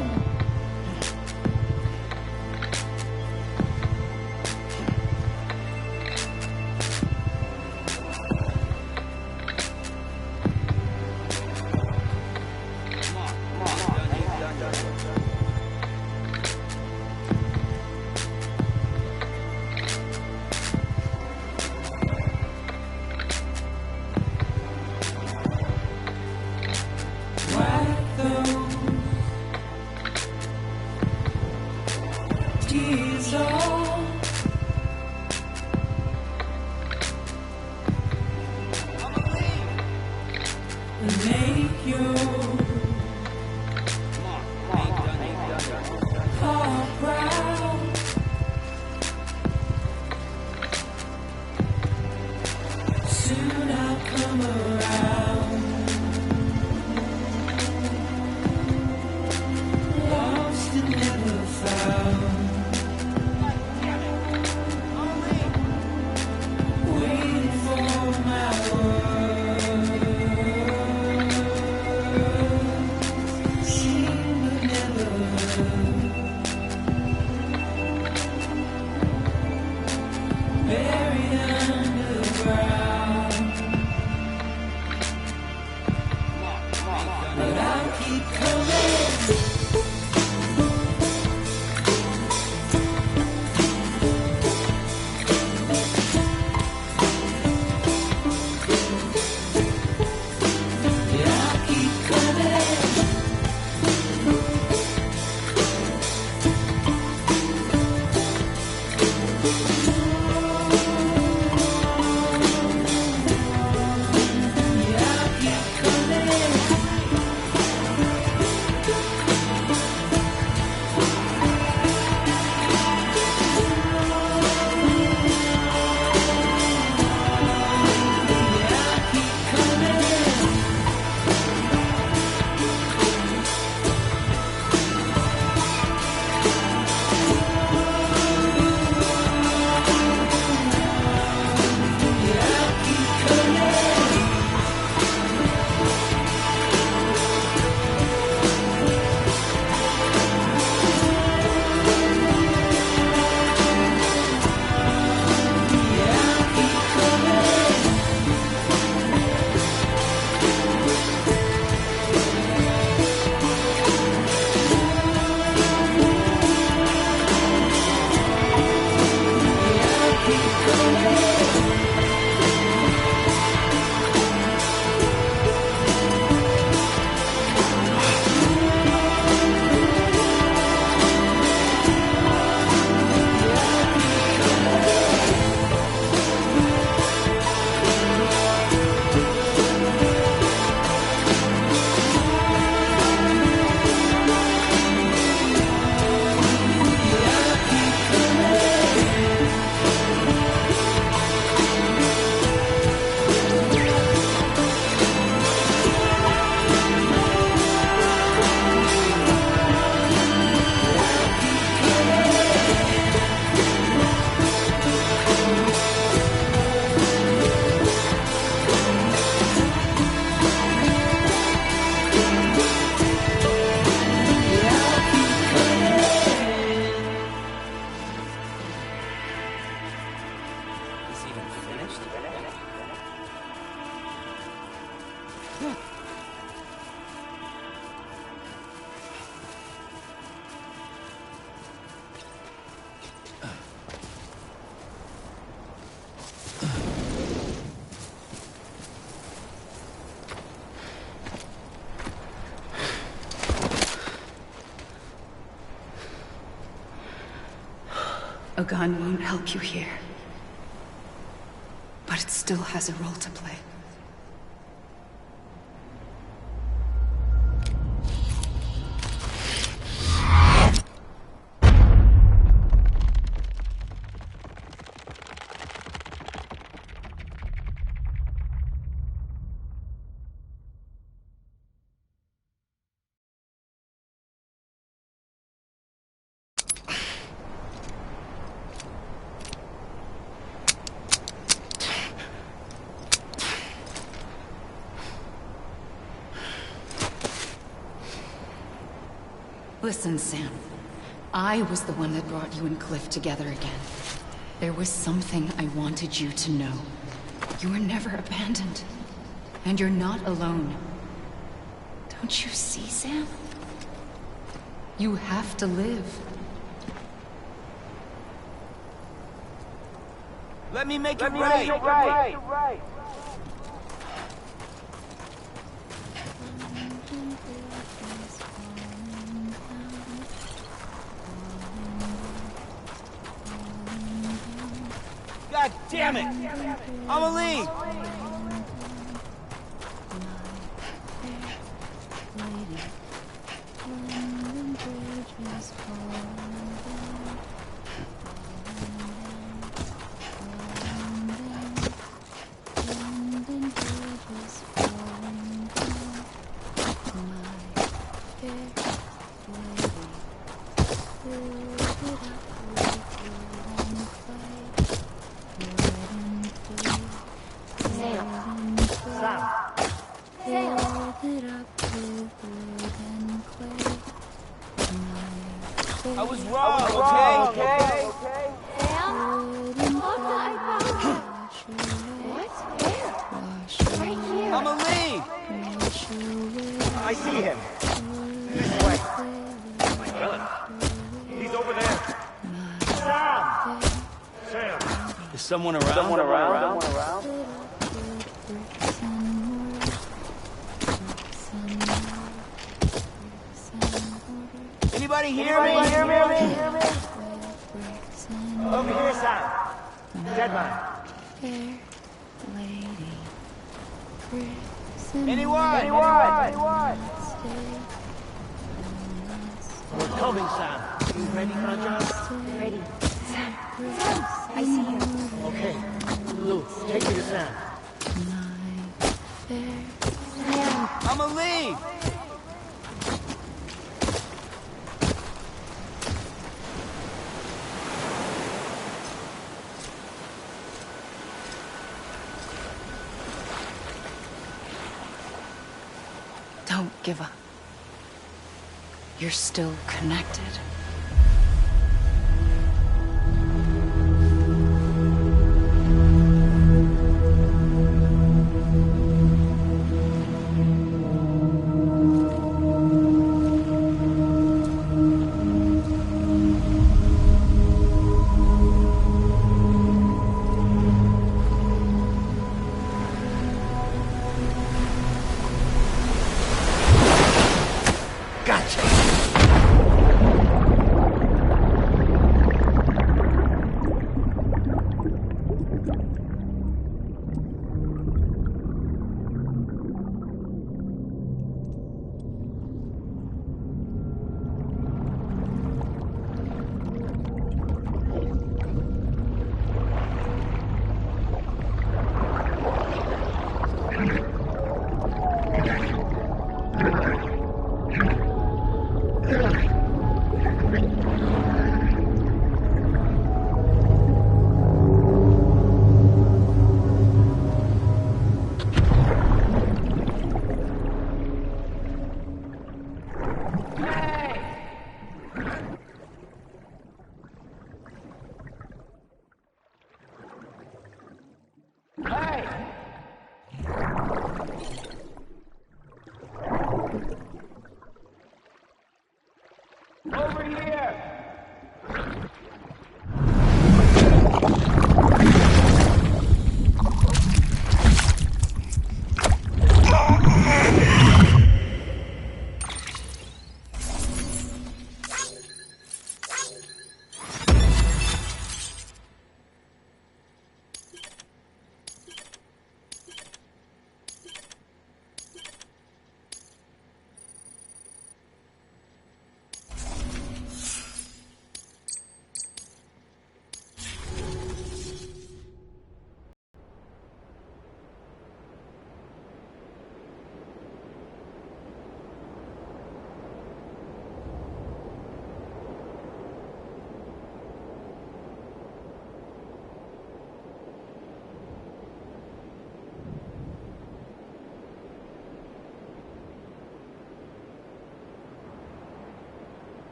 Wipe those tears off. I'm a lead. And make your heart proud. Soon I'll come around. Lost and never found. A gun won't help you here. But it still has a role to play. Listen, Sam. I was the one that brought you and Cliff together again. There was something I wanted you to know. You were never abandoned. And you're not alone. Don't you see, Sam? You have to live. Let me make it right. God damn it! I'ma leave! I was wrong, okay? Sam? What? Where? Right here. I'ma leave! I see him. This way. My gun. He's over there. Sam! Is someone around? Anybody hear me? Over here, Sam. Dead man. Anyone? We're coming, Sam. You ready for a job? Ready. Sam. I see you. Okay. Lou, take me to Sam. I'ma leave! Don't give up. You're still connected. Over here!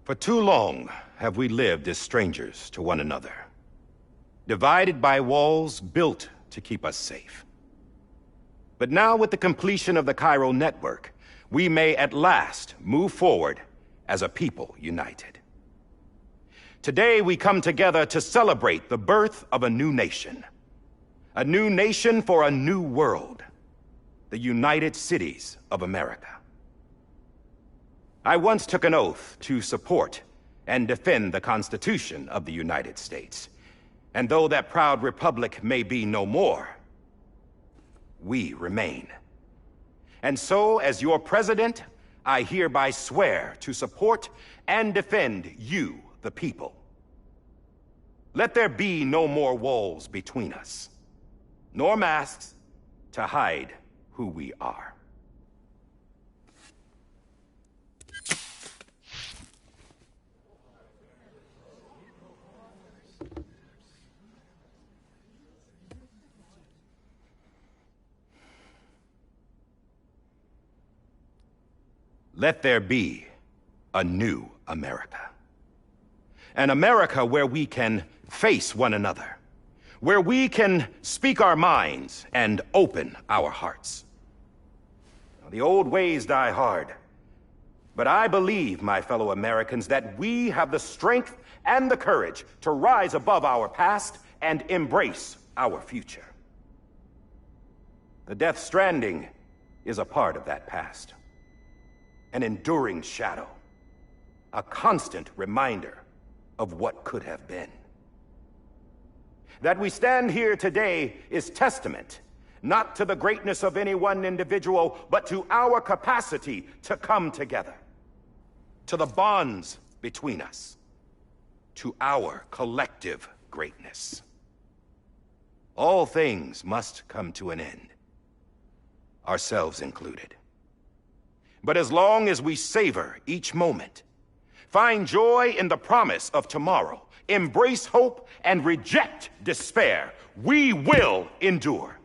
For too long have we lived as strangers to one another, divided by walls built to keep us safe. But now, with the completion of the chiral network, we may at last move forward as a people united. Today we come together to celebrate the birth of a new nation. A new nation for a new world. The United Cities of America. I once took an oath to support and defend the Constitution of the United States. And though that proud republic may be no more, we remain. And so, as your president, I hereby swear to support and defend you, the people. Let there be no more walls between us, nor masks to hide who we are. Let there be a new America. An America where we can face one another, where we can speak our minds and open our hearts. The old ways die hard, but I believe, my fellow Americans, that we have the strength and the courage to rise above our past and embrace our future. The Death Stranding is a part of that past. An enduring shadow, a constant reminder of what could have been. That we stand here today is testament, not to the greatness of any one individual, but to our capacity to come together, to the bonds between us, to our collective greatness. All things must come to an end, ourselves included. But as long as we savor each moment, find joy in the promise of tomorrow, embrace hope, and reject despair, we will endure.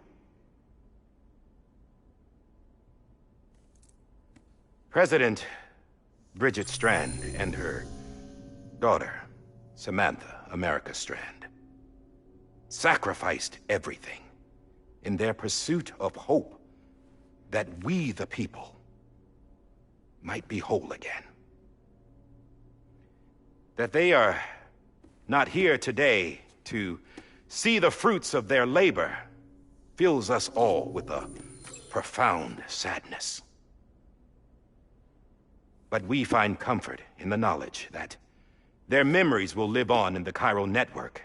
President Bridget Strand and her daughter, Samantha America Strand, sacrificed everything in their pursuit of hope that we, the people, might be whole again. That they are not here today to see the fruits of their labor fills us all with a profound sadness. But we find comfort in the knowledge that their memories will live on in the chiral network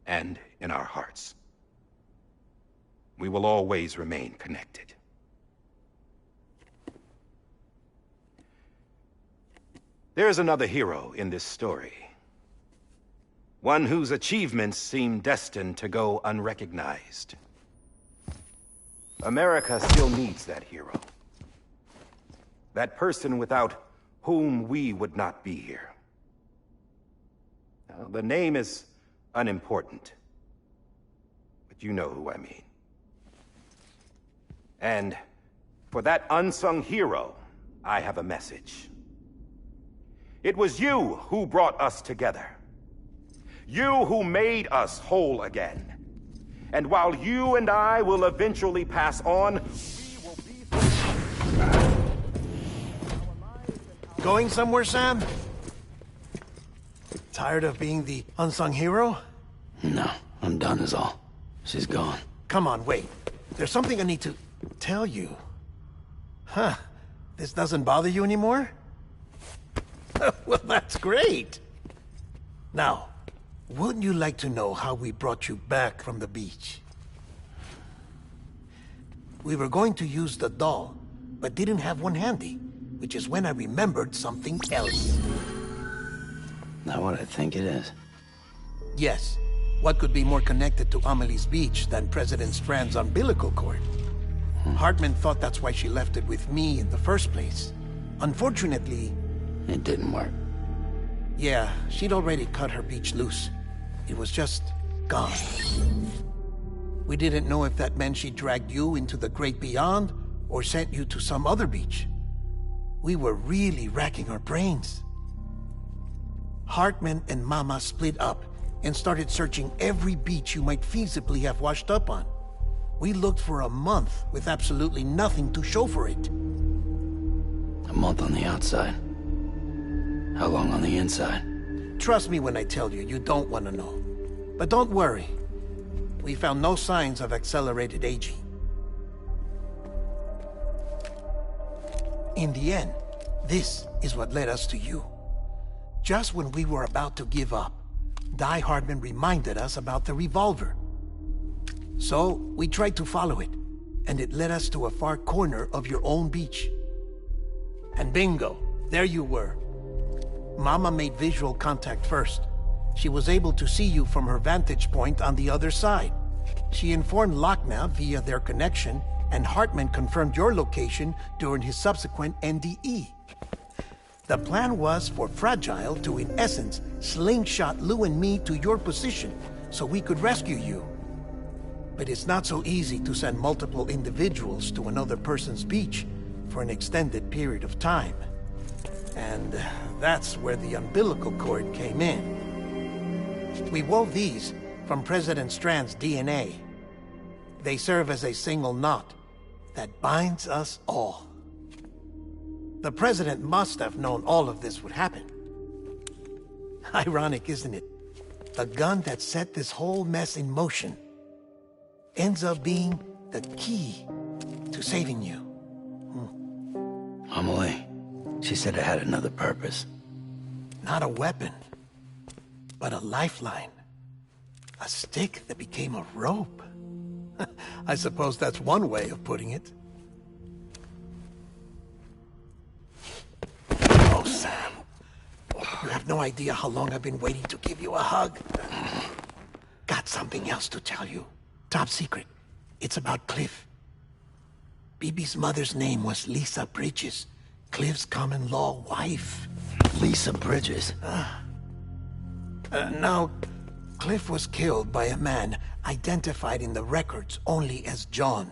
and in our hearts. We will always remain connected. There is another hero in this story. One whose achievements seem destined to go unrecognized. America still needs that hero. That person without whom we would not be here. Now, the name is unimportant, but you know who I mean. And for that unsung hero, I have a message. It was you who brought us together. You who made us whole again. And while you and I will eventually pass on, we will be... Going somewhere, Sam? Tired of being the unsung hero? No, I'm done is all. She's gone. Come on, wait. There's something I need to tell you. Huh. This doesn't bother you anymore? Well, that's great. Now, wouldn't you like to know how we brought you back from the beach? We were going to use the doll, but didn't have one handy, which is when I remembered something else. Not what I think it is. Yes. What could be more connected to Amelie's beach than President Strand's umbilical cord? Hartman thought that's why she left it with me in the first place. Unfortunately... It didn't work. Yeah, she'd already cut her beach loose. It was just gone. We didn't know if that meant she dragged you into the great beyond or sent you to some other beach. We were really racking our brains. Hartman and Mama split up and started searching every beach you might feasibly have washed up on. We looked for a month with absolutely nothing to show for it. A month on the outside. How long on the inside? Trust me when I tell you, you don't want to know. But don't worry. We found no signs of accelerated aging. In the end, this is what led us to you. Just when we were about to give up, Die Hardman reminded us about the revolver. So, we tried to follow it, and it led us to a far corner of your own beach. And bingo, there you were. Mama made visual contact first. She was able to see you from her vantage point on the other side. She informed Lochner via their connection, and Hartman confirmed your location during his subsequent NDE. The plan was for Fragile to, in essence, slingshot Lou and me to your position so we could rescue you. But it's not so easy to send multiple individuals to another person's beach for an extended period of time. And that's where the umbilical cord came in. We wove these from President Strand's DNA. They serve as a single knot that binds us all. The President must have known all of this would happen. Ironic, isn't it? The gun that set this whole mess in motion ends up being the key to saving you. Amelie, she said it had another purpose. Not a weapon, but a lifeline. A stick that became a rope. I suppose that's one way of putting it. Oh, Sam. You have no idea how long I've been waiting to give you a hug. Got something else to tell you. Top secret. It's about Cliff. Bibi's mother's name was Lisa Bridges, Cliff's common-law wife. Lisa Bridges? Now, Cliff was killed by a man identified in the records only as John.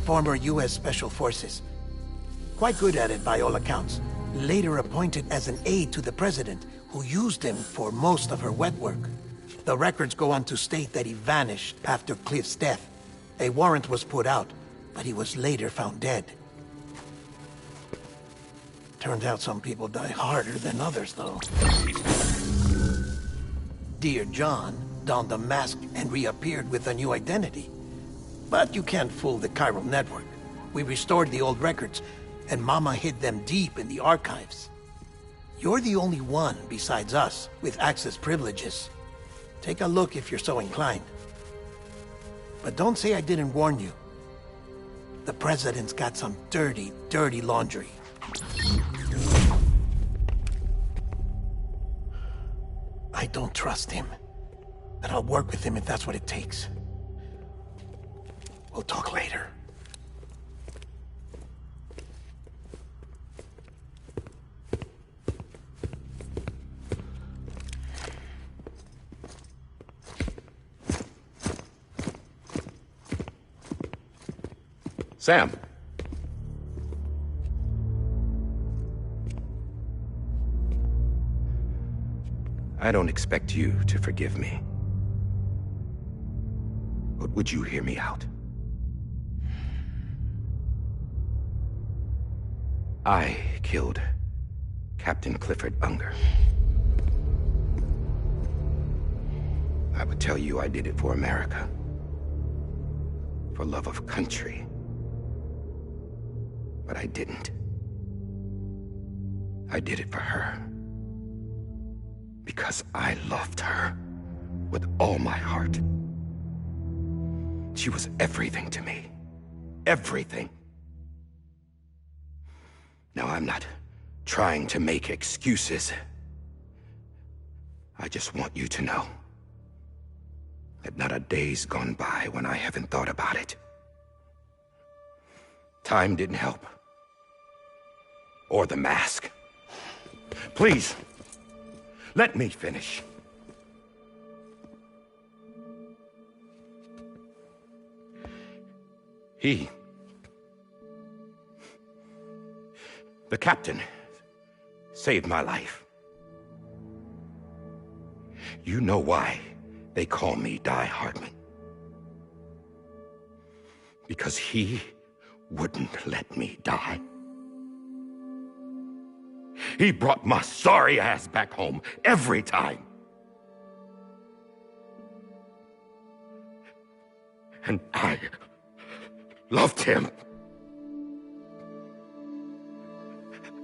Former U.S. Special Forces. Quite good at it by all accounts. Later appointed as an aide to the president, who used him for most of her wet work. The records go on to state that he vanished after Cliff's death. A warrant was put out, but he was later found dead. Turned out some people die harder than others, though. Dear John donned a mask and reappeared with a new identity. But you can't fool the chiral network. We restored the old records, and Mama hid them deep in the archives. You're the only one, besides us, with access privileges. Take a look if you're so inclined. But don't say I didn't warn you. The President's got some dirty, dirty laundry. I don't trust him. But I'll work with him if that's what it takes. We'll talk later. Sam. I don't expect you to forgive me. But would you hear me out? I killed Captain Clifford Unger. I would tell you I did it for America. For love of country. But I didn't. I did it for her. Because I loved her with all my heart. She was everything to me. Everything. Now, I'm not trying to make excuses. I just want you to know that not a day's gone by when I haven't thought about it. Time didn't help. Or the mask. Please, let me finish. The captain saved my life. You know why they call me Die Hardman. Because he wouldn't let me die. He brought my sorry ass back home every time. And I loved him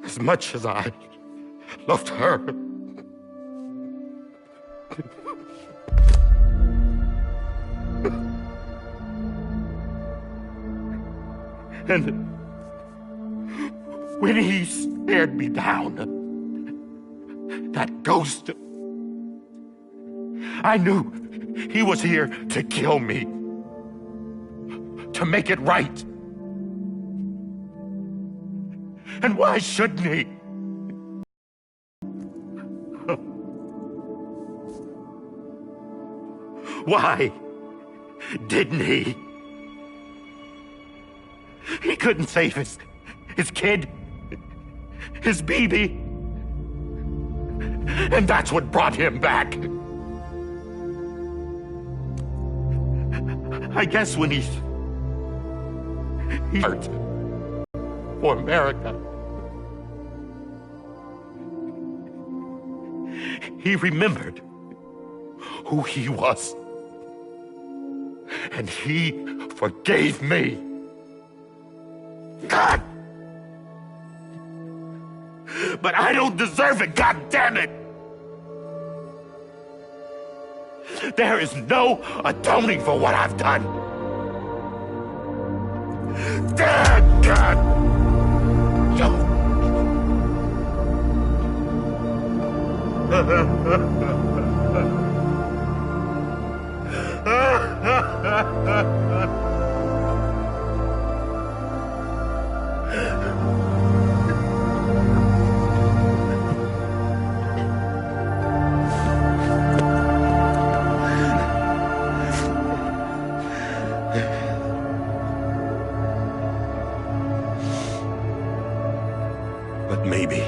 as much as I loved her. And when he stared me down, that ghost, I knew he was here to kill me, to make it right. And why shouldn't he? Why didn't he? He couldn't save his kid, his baby. And that's what brought him back. I guess when he hurt for America, he remembered who he was. And he forgave me. God! But I don't deserve it, God damn it! There is no atoning for what I've done. Damn, God! But maybe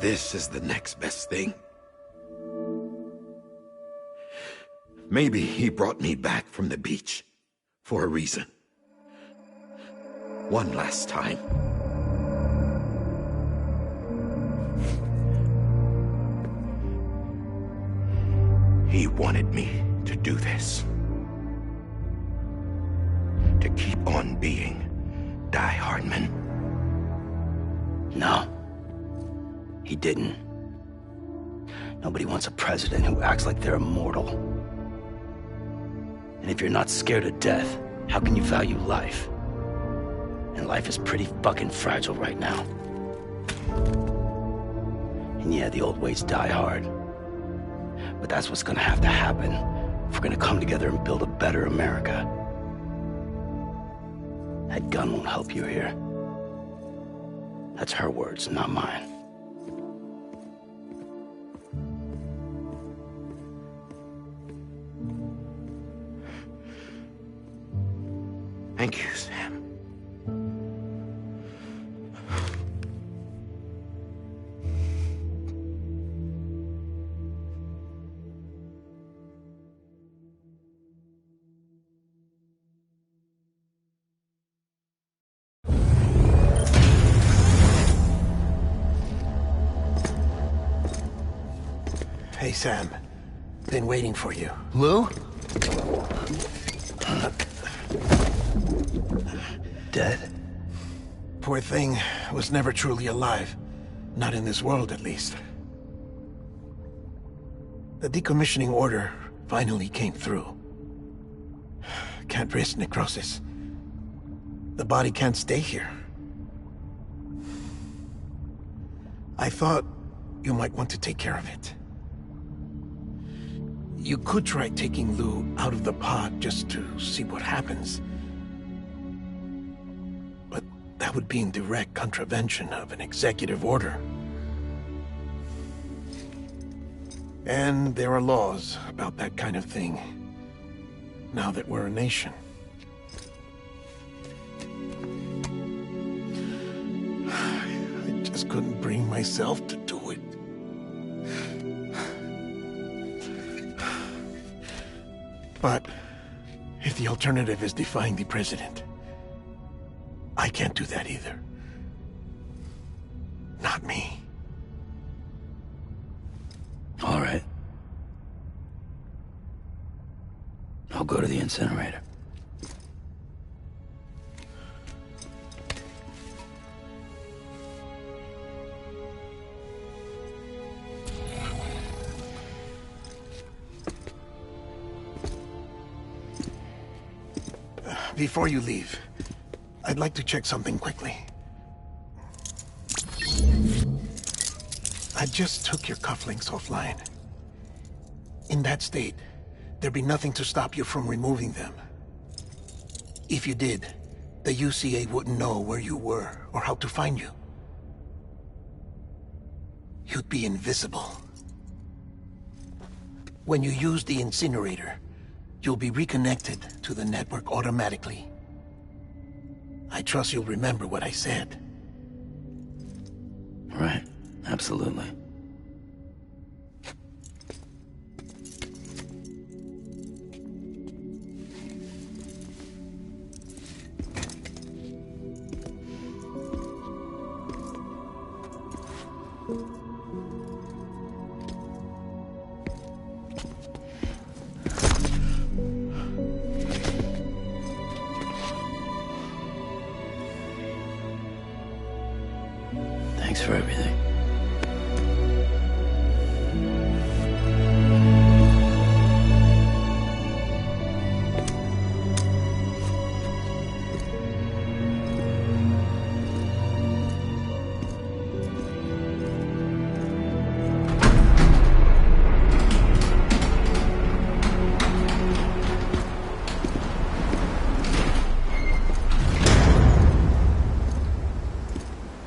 this is the next best thing. Maybe he brought me back from the beach for a reason. One last time. He wanted me to do this. To keep on being Die Hardman. No. He didn't. Nobody wants a president who acts like they're immortal. And if you're not scared of death, how can you value life? And life is pretty fucking fragile right now. And yeah, the old ways die hard. But that's what's gonna have to happen if we're gonna come together and build a better America. That gun won't help you here. That's her words, not mine. Thank you, Sam. Hey, Sam. Been waiting for you. Lou? Dead? Poor thing was never truly alive. Not in this world, at least. The decommissioning order finally came through. Can't risk necrosis. The body can't stay here. I thought you might want to take care of it. You could try taking Lou out of the pod just to see what happens. But that would be in direct contravention of an executive order. And there are laws about that kind of thing, now that we're a nation. just couldn't bring myself to do it. But if the alternative is defying the president, I can't do that either. Not me. All right. I'll go to the incinerator. Before you leave, I'd like to check something quickly. I just took your cufflinks offline. In that state, there'd be nothing to stop you from removing them. If you did, the UCA wouldn't know where you were or how to find you. You'd be invisible. When you use the incinerator, you'll be reconnected to the network automatically. I trust you'll remember what I said. Right. Absolutely. Thanks for everything.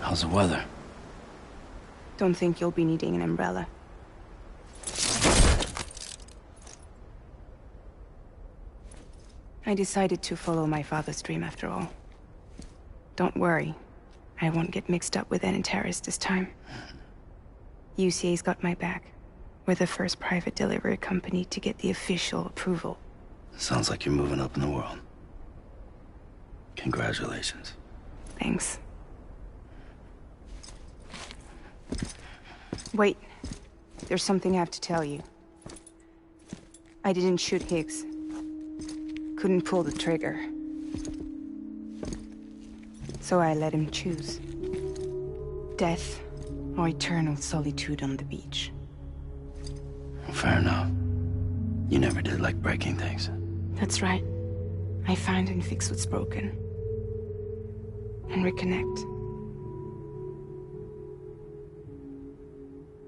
How's the weather? Don't think you'll be needing an umbrella. I decided to follow my father's dream after all. Don't worry. I won't get mixed up with any terrorists this time. UCA's got my back. We're the first private delivery company to get the official approval. Sounds like you're moving up in the world. Congratulations. Thanks. Wait. There's something I have to tell you. I didn't shoot Higgs. Couldn't pull the trigger. So I let him choose. Death or eternal solitude on the beach. Fair enough. You never did like breaking things. That's right. I find and fix what's broken. And reconnect.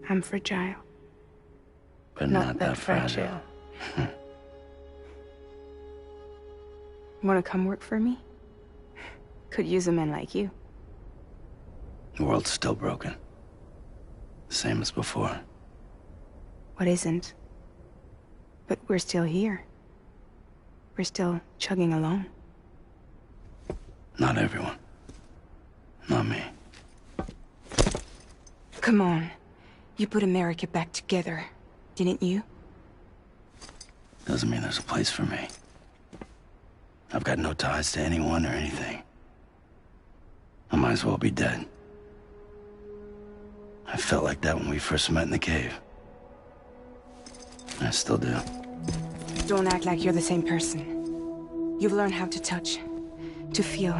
I'm fragile. But not that fragile. Wanna come work for me? Could use a man like you. The world's still broken. The same as before. What isn't? But we're still here. We're still chugging along. Not everyone. Not me. Come on. You put America back together, didn't you? Doesn't mean there's a place for me. I've got no ties to anyone or anything. I might as well be dead. I felt like that when we first met in the cave. I still do. Don't act like you're the same person. You've learned how to touch, to feel.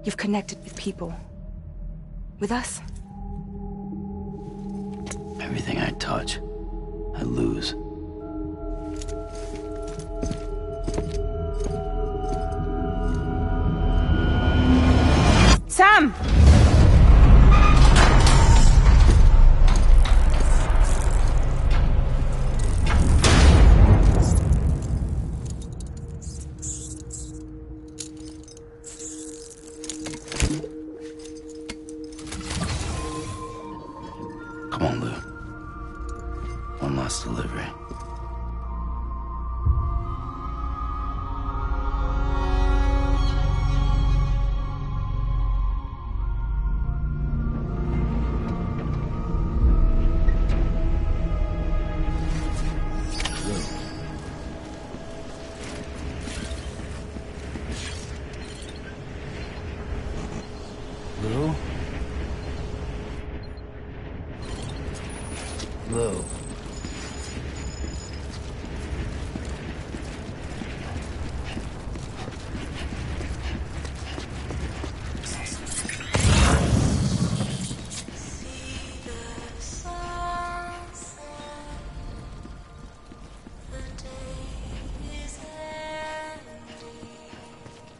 You've connected with people. With us. Everything I touch, I lose. Sam! Come on, Lou. One last delivery. Lou.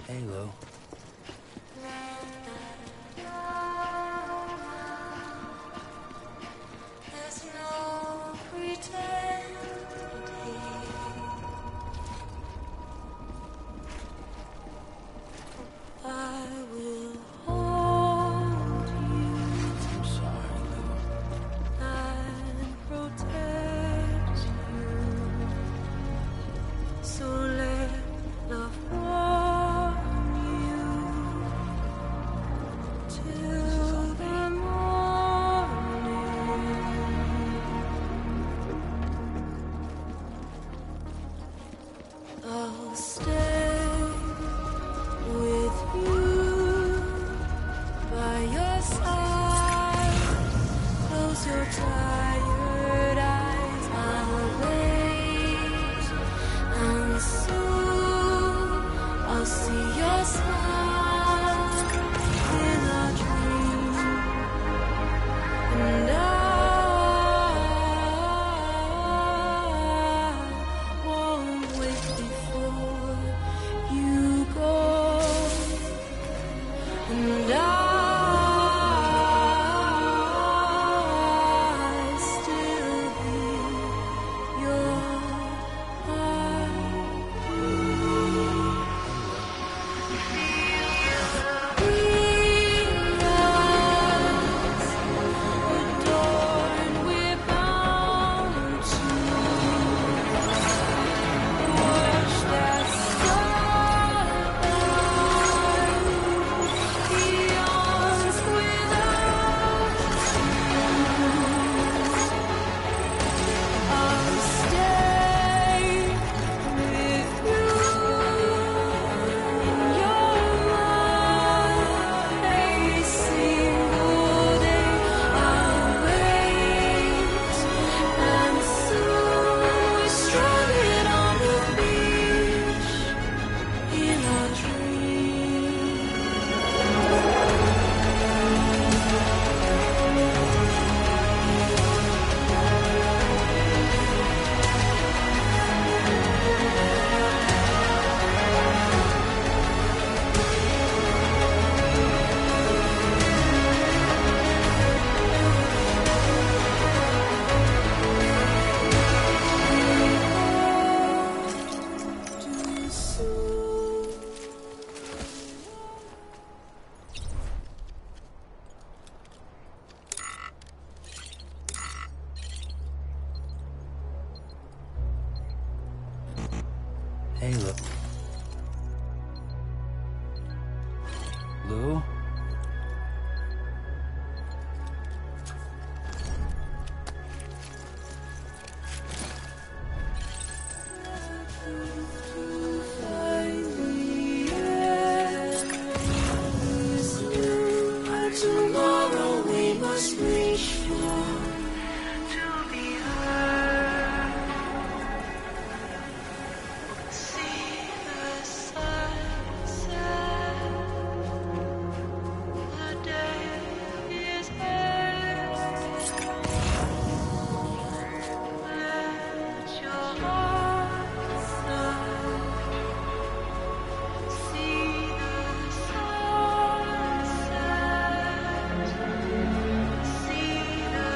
Hey, Lou. I'll stay with you by your side. Close your tired eyes. I'll wait, and soon I'll see your smile in a dream, and I won't wait before you go, and I still hear your adorned with bound to watch that starlight yawns without you. I'll stay with you in your mind a single day. I'll wait, and soon we're stranded on the beach in a dream. Too soon. Hey, Lou. Lou? Tomorrow we must reach for to be heard. See the sunset. The day is here. Let your heart start. See the sunset. See the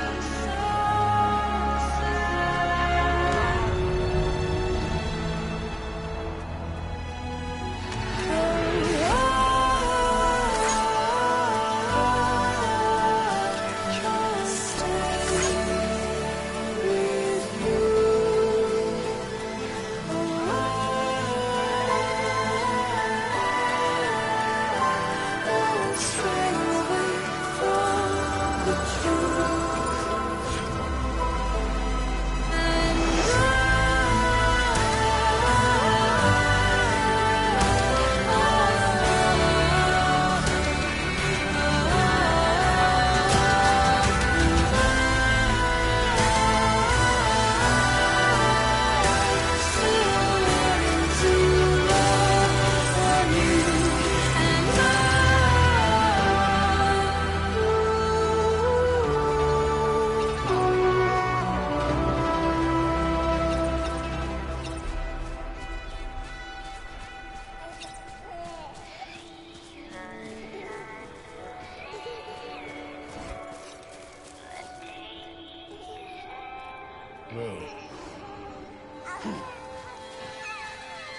Lou.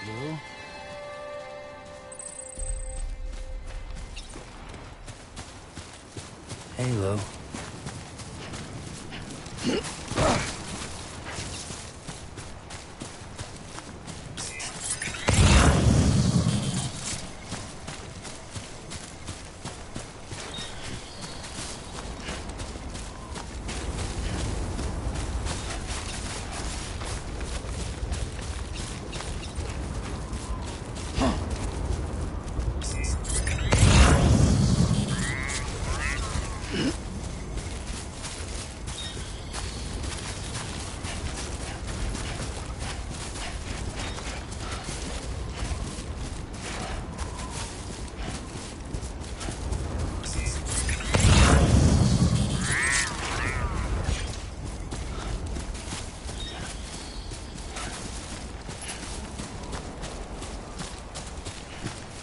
Lou? Hey, Lou.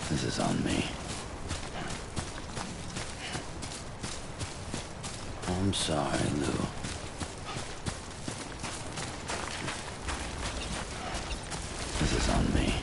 This is on me. I'm sorry, Lou. This is on me.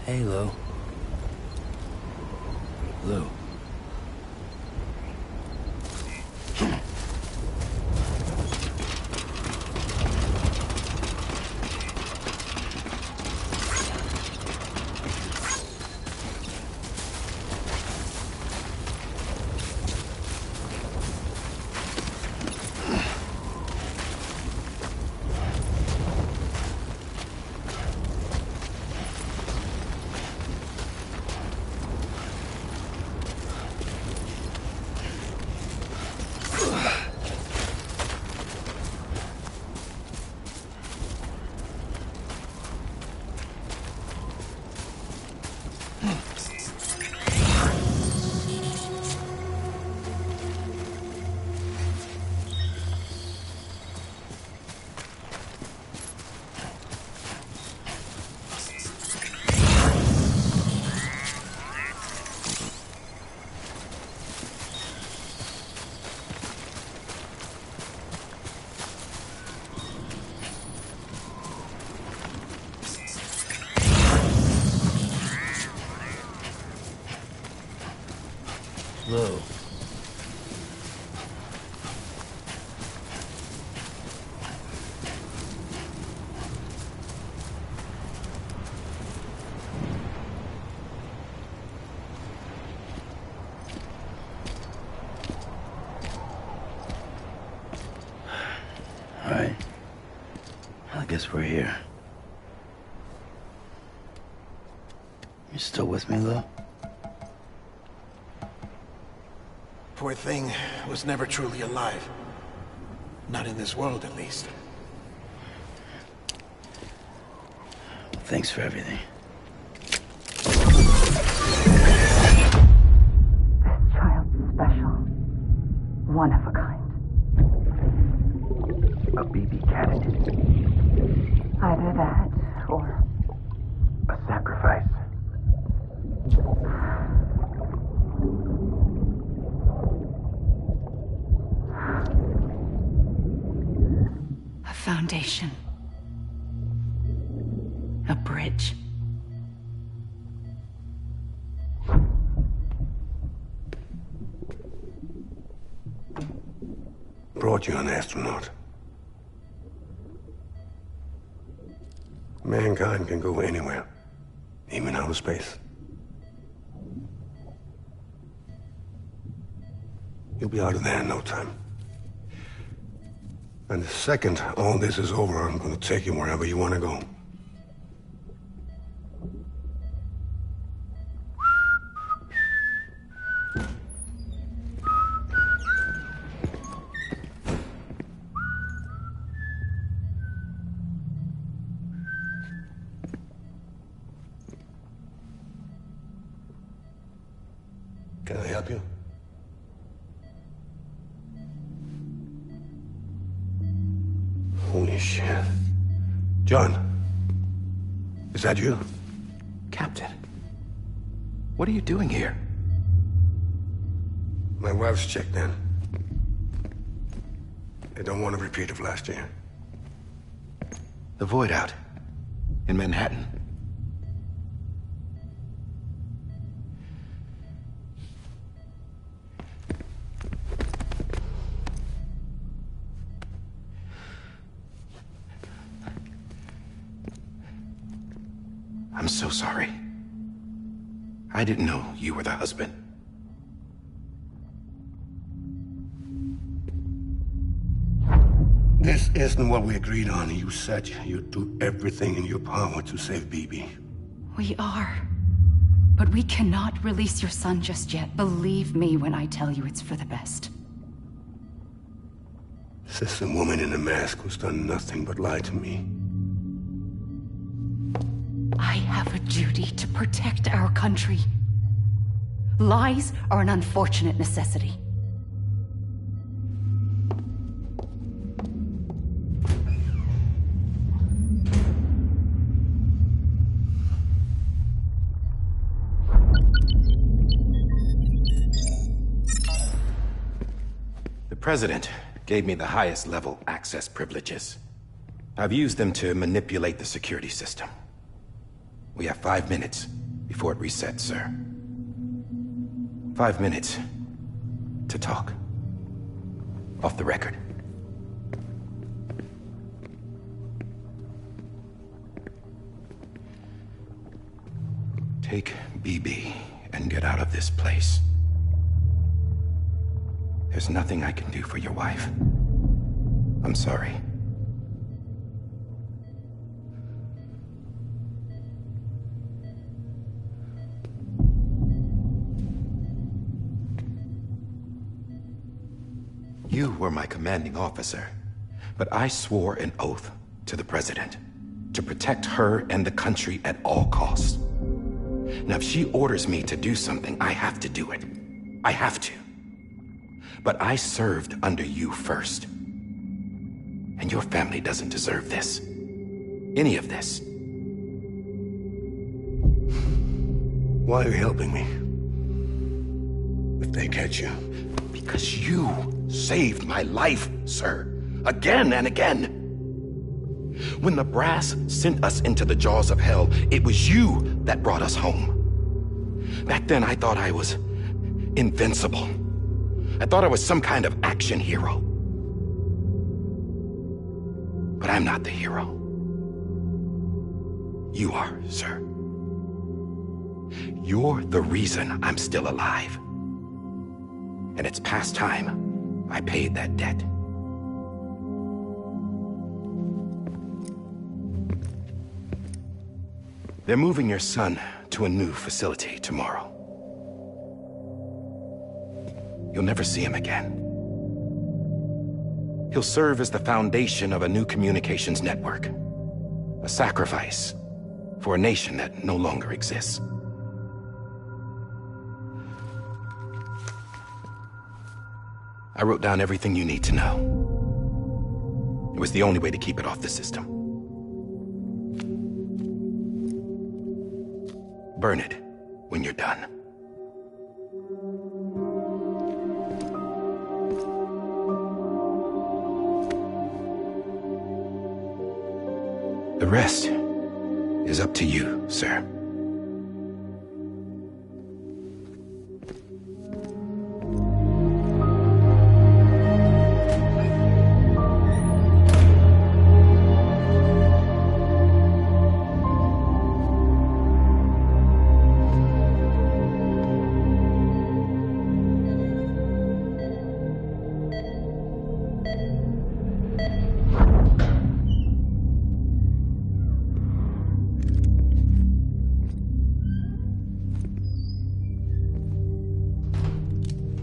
Hey, Lou. Lou. Lou. All right. I guess we're here. You still with me, Lou? Poor thing was never truly alive. Not in this world, at least. Thanks for everything. This child's special. One of a kind. A BB candidate. Either that, or a sacrifice. A foundation. A bridge. Brought you an astronaut. Mankind can go anywhere, even outer space. You'll be out of there in no time. And the second all this is over, I'm going to take you wherever you want to go. help you? Holy shit. John, is that you? Captain, what are you doing here? My wife's checked in. They don't want a repeat of last year. The Void Out in Manhattan. I'm so sorry. I didn't know you were the husband. This isn't what we agreed on. You said you'd do everything in your power to save Bibi. We are. But we cannot release your son just yet. Believe me when I tell you it's for the best. This is a woman in a mask who's done nothing but lie to me. I have a duty to protect our country. Lies are an unfortunate necessity. The President gave me the highest level access privileges. I've used them to manipulate the security system. We have 5 minutes before it resets, sir. 5 minutes to talk. Off the record. Take BB and get out of this place. There's nothing I can do for your wife. I'm sorry. You were my commanding officer, but I swore an oath to the President to protect her and the country at all costs. Now, if she orders me to do something, I have to do it. I have to. But I served under you first. And your family doesn't deserve this. Any of this. Why are you helping me? If they catch you. Because you saved my life, sir. Again and again. When the brass sent us into the jaws of hell, it was you that brought us home. Back then, I thought I was invincible. I thought I was some kind of action hero. But I'm not the hero. You are, sir. You're the reason I'm still alive. And it's past time I paid that debt. They're moving your son to a new facility tomorrow. You'll never see him again. He'll serve as the foundation of a new communications network. A sacrifice for a nation that no longer exists. I wrote down everything you need to know. It was the only way to keep it off the system. Burn it when you're done. The rest is up to you, sir.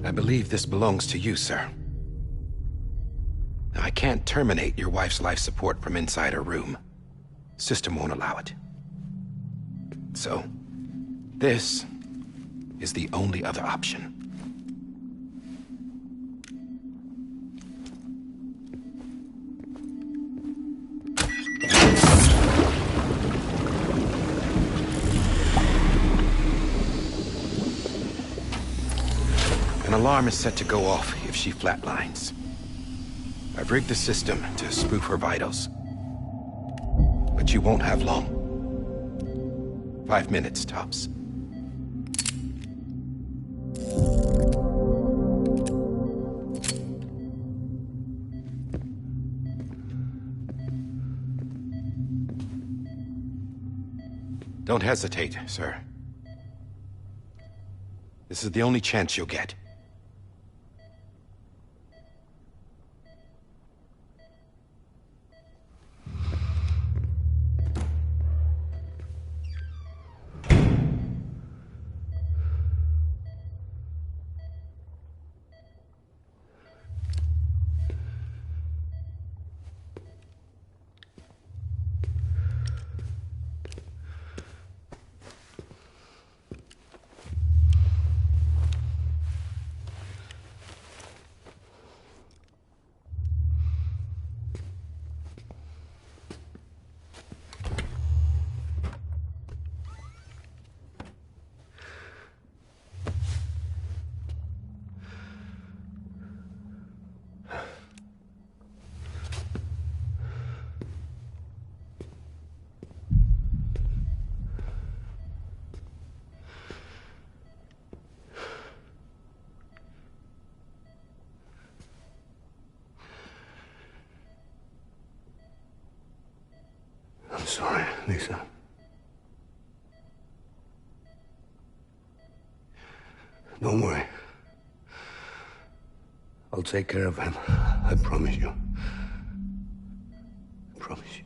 I believe this belongs to you, sir. Now, I can't terminate your wife's life support from inside her room. System won't allow it. So, this is the only other option. An alarm is set to go off if she flatlines. I've rigged the system to spoof her vitals. But you won't have long. 5 minutes, tops. Don't hesitate, sir. This is the only chance you'll get. I'm sorry, Lisa. Don't worry. I'll take care of him. I promise you. I promise you.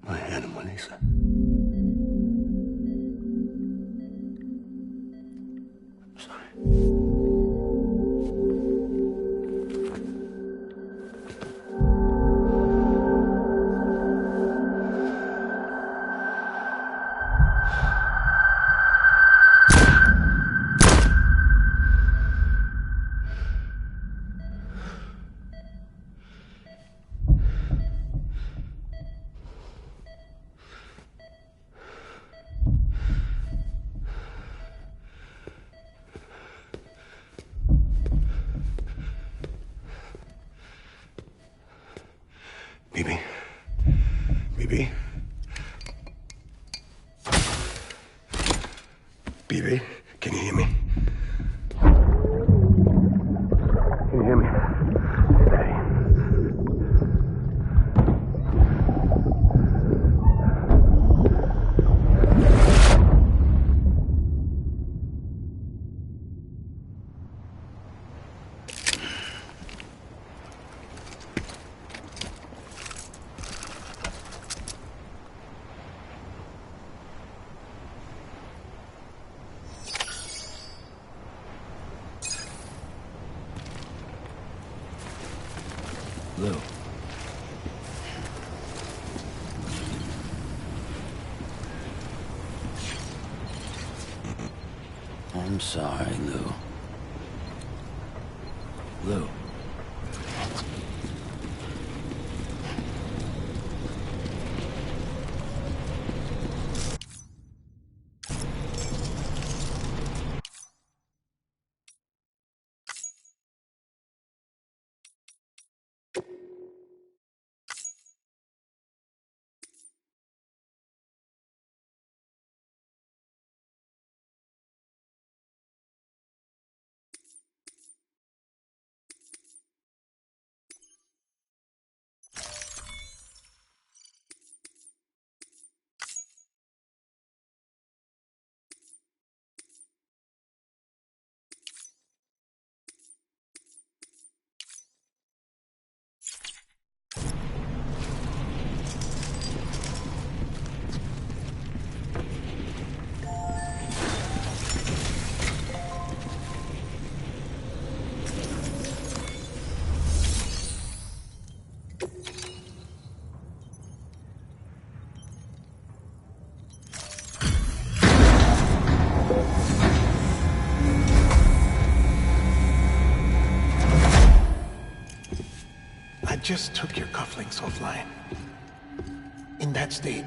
My animal, Lisa. I'm sorry. Bibi? Bibi? Bibi, can you hear me? Can you hear me? Daddy. Lou. I'm sorry, Lou. Lou. just took your cufflinks offline. In that state,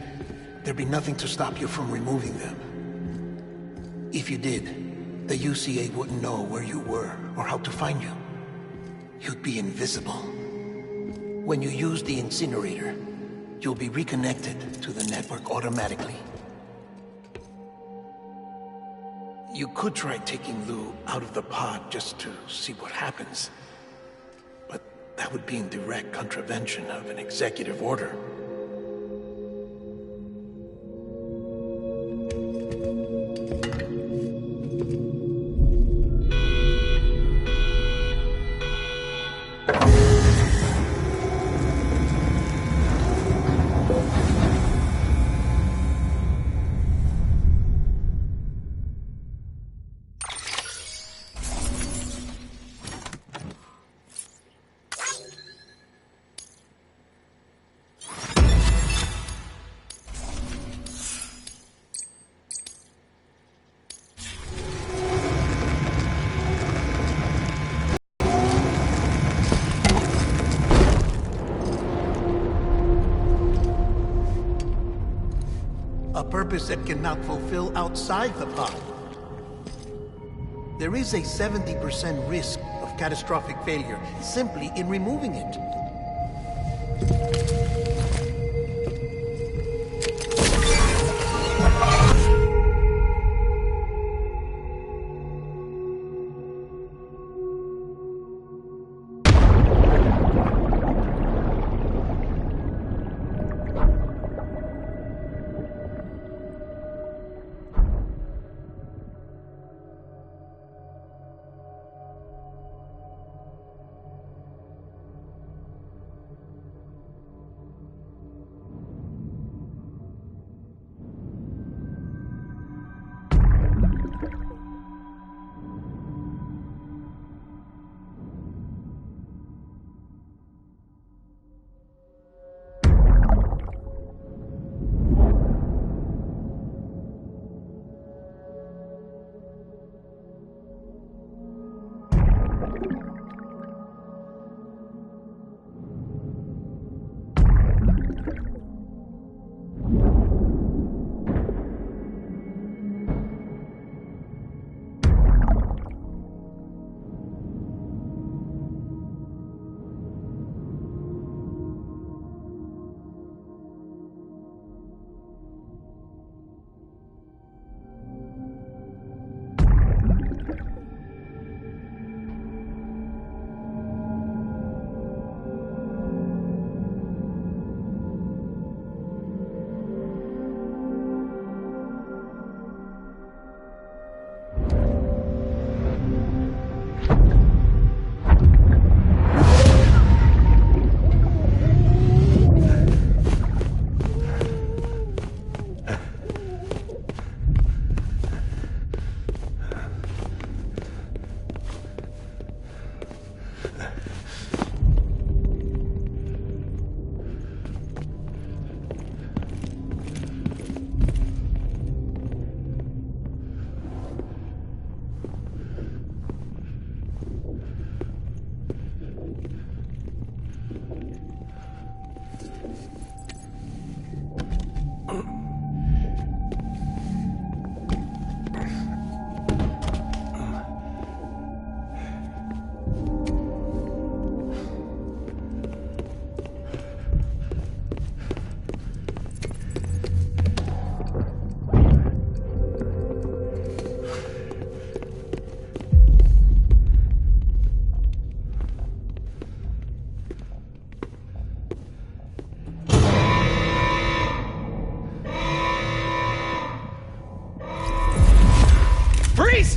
there'd be nothing to stop you from removing them. If you did, the UCA wouldn't know where you were or how to find you. You'd be invisible. When you use the incinerator, you'll be reconnected to the network automatically. You could try taking Lou out of the pod just to see what happens. But that would be in direct contravention of an executive order. A purpose that cannot fulfill outside the pod. There is a 70% risk of catastrophic failure simply in removing it.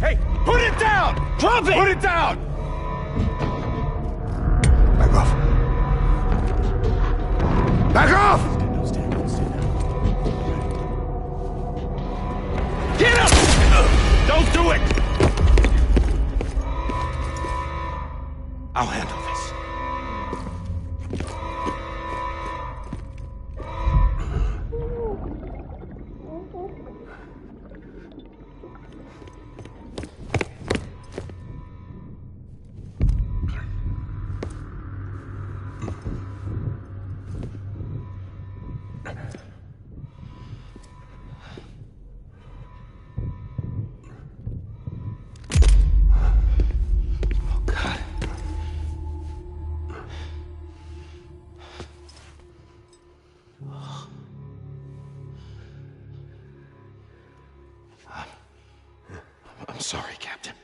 Hey, put it down! Drop it! Put it down! Back off. Back off! Get him! Don't do it! I'll handle this. sorry, Captain.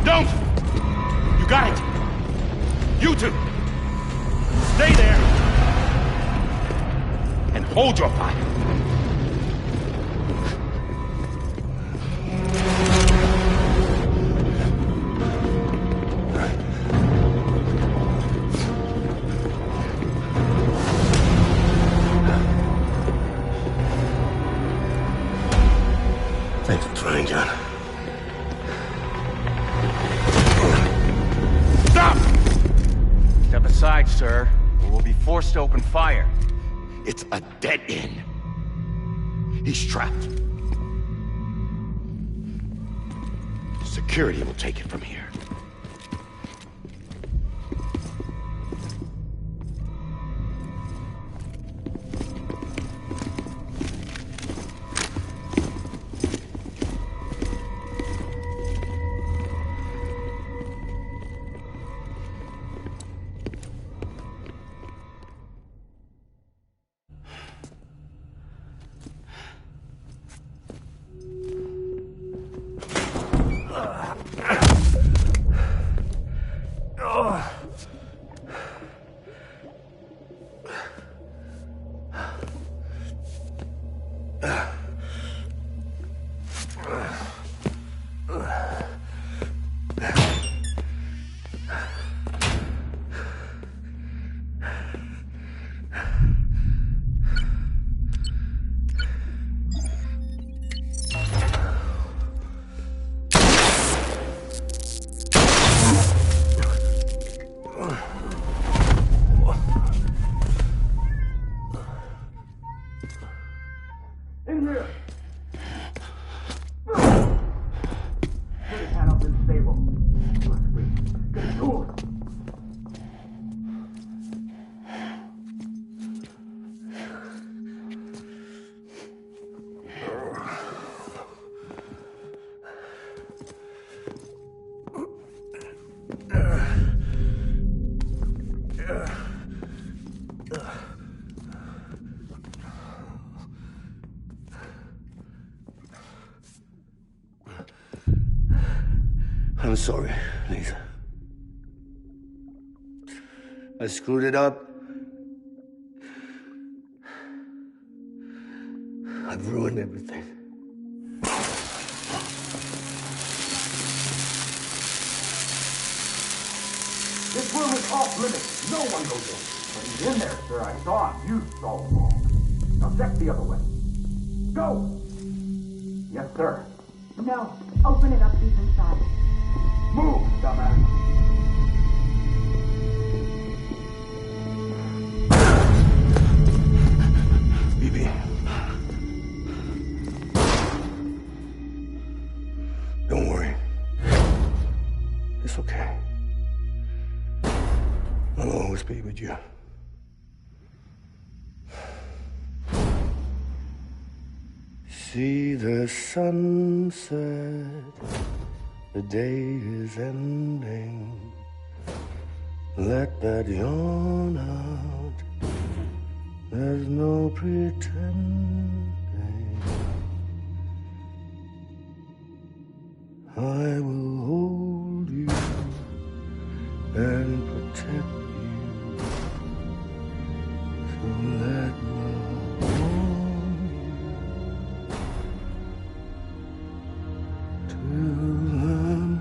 Don't! You got it! You two! Stay there! And hold your fire! Thanks for trying, John. Stop! Step aside, sir, or we'll be forced to open fire. It's a dead end. He's trapped. Security will take it from here. I'm sorry, Lisa. I screwed it up. I've ruined everything. This room is off limits. No one goes in. But he's in there, sir. I saw him. You saw him wrong. Now check the other way. Go! Yes, sir. No. Open it up. He's inside. Move, dumbass. BB. Don't worry. It's okay. I'll always be with you. See the sunset. The day is ending. Let that yawn out. There's no pretending. I will hold you and protect you. So let love warm you till I'm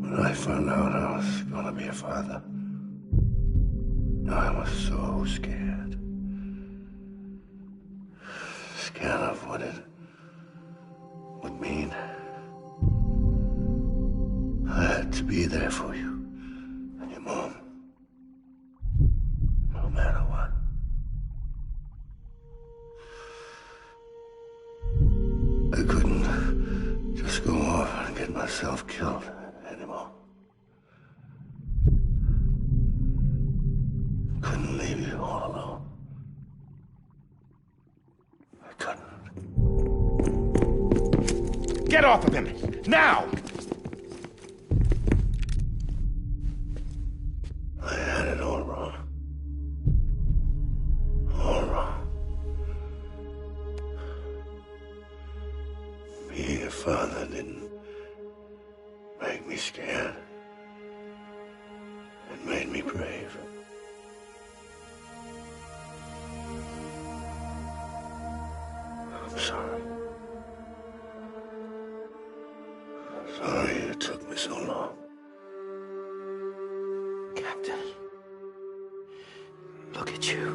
When I found out I was gonna be a father, I was so scared. Scared of what it would mean. I had to be there for you and your mom. myself killed anymore. Couldn't leave you all alone. I couldn't. Get off of him! Now! I had it all wrong. All wrong. Being a father didn't make me scared. It made me brave. I'm sorry. Sorry it took me so long. Captain, look at you.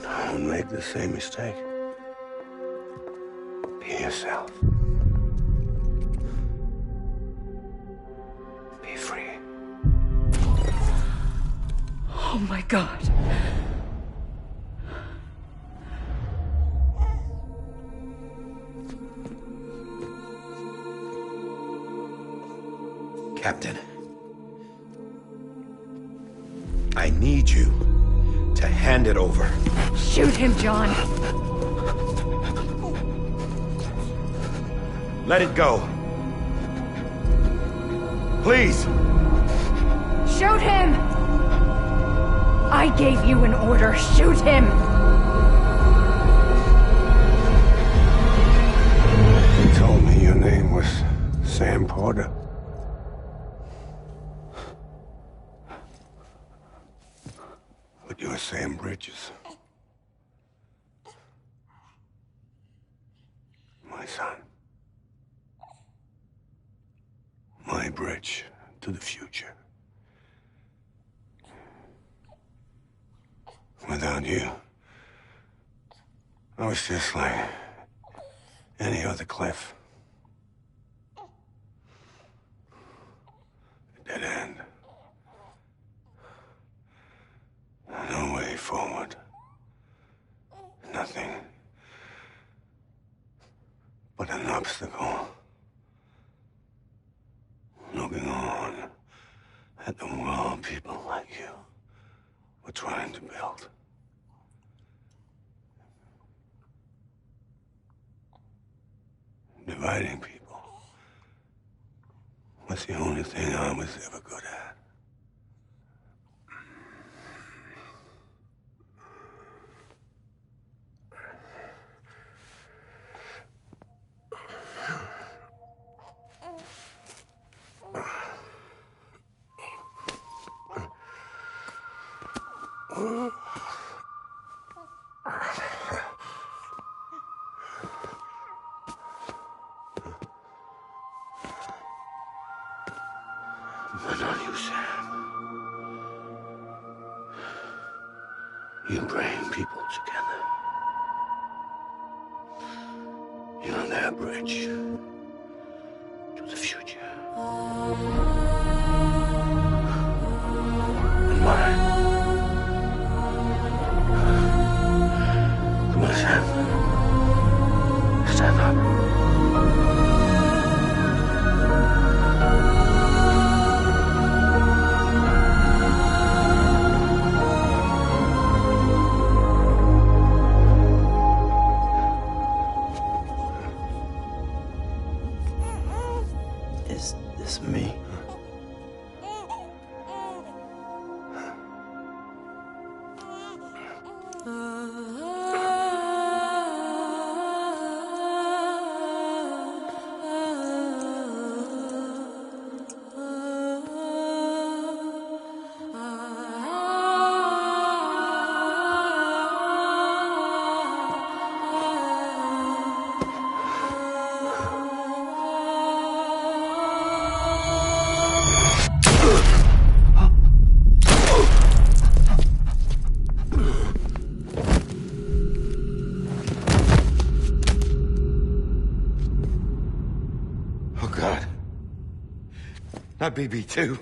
Don't make the same mistake. Be yourself. Be free. Oh my God. Captain, I need you to hand it over. Shoot him, John. Let it go. Please. Shoot him! I gave you an order. Shoot him! You told me your name was Sam Porter. But you're Sam Bridges. My son. My bridge to the future. Without you, I was just like any other Cliff. A dead end. No way forward. Nothing but an obstacle. Looking on at the world people like you were trying to build. Dividing people was the only thing I was ever good at. But not you, Sam. You bring people together. You're their bridge to the future. And mine. Come on, Sam. Stand up. Is this me? Oh, God. Not BB2.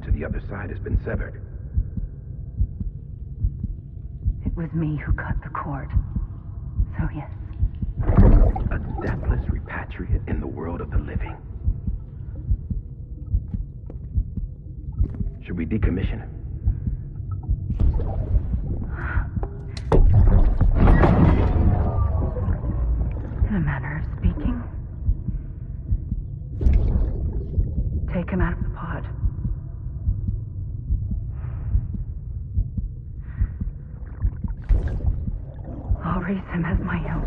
to the other side has been severed. It was me who cut the cord. So yes. A deathless repatriate in the world of the living. Should we decommission him? In a manner of speaking. Take him out of the pod. I'll raise him as my own.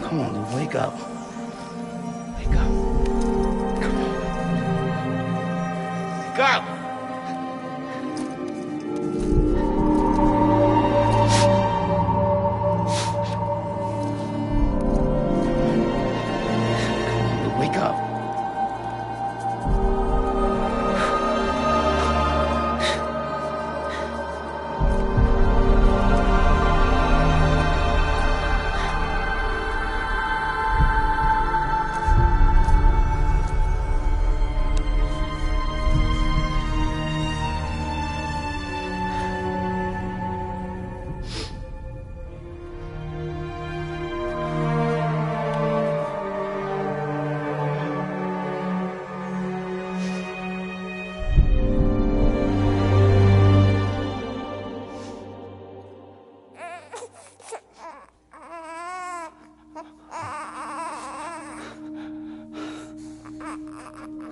Come on, Lou, wake up. Wake up. Come on. Wake up! Wake up.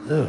Lou.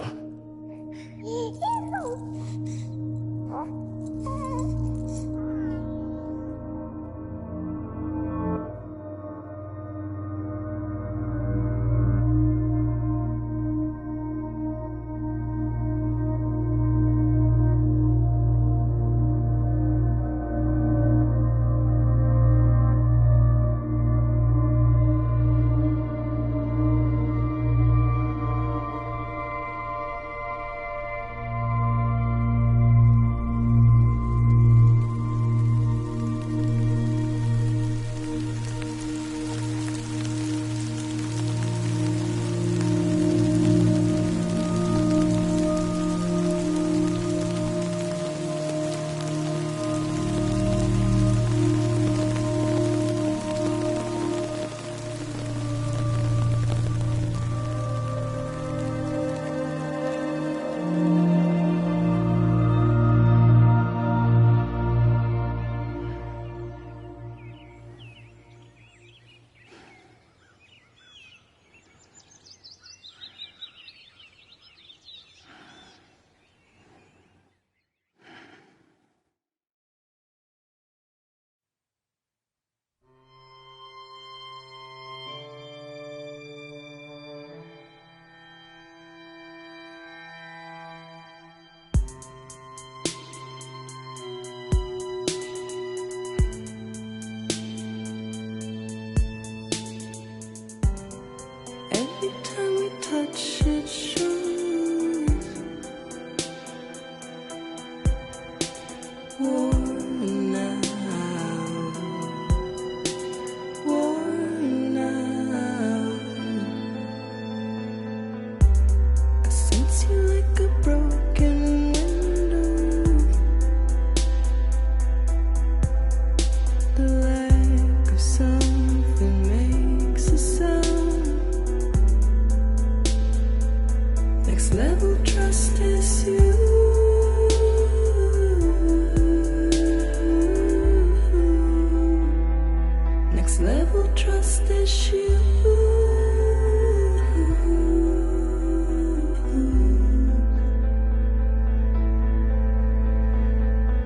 trust is you.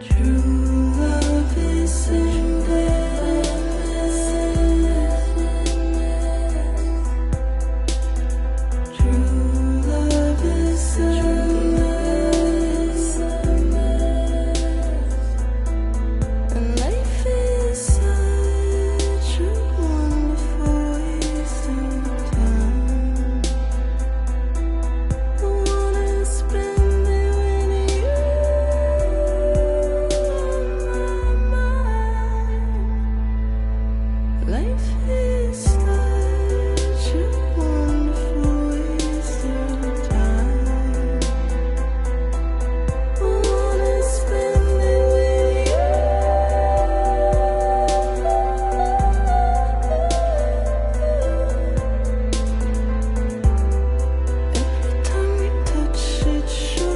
True love is in true love is and life is such a wonderful waste of time. I wanna spend it with you on my mind. Life is such a wonderful waste of time. I wanna spend it with you. Every time we touch it shows.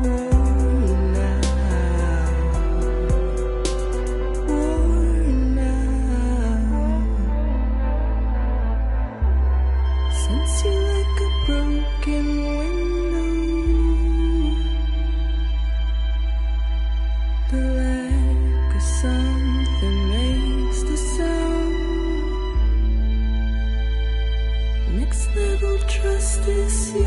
Worn out. Sense you like a broken window. The lack of something makes the sound. Next level trust is you.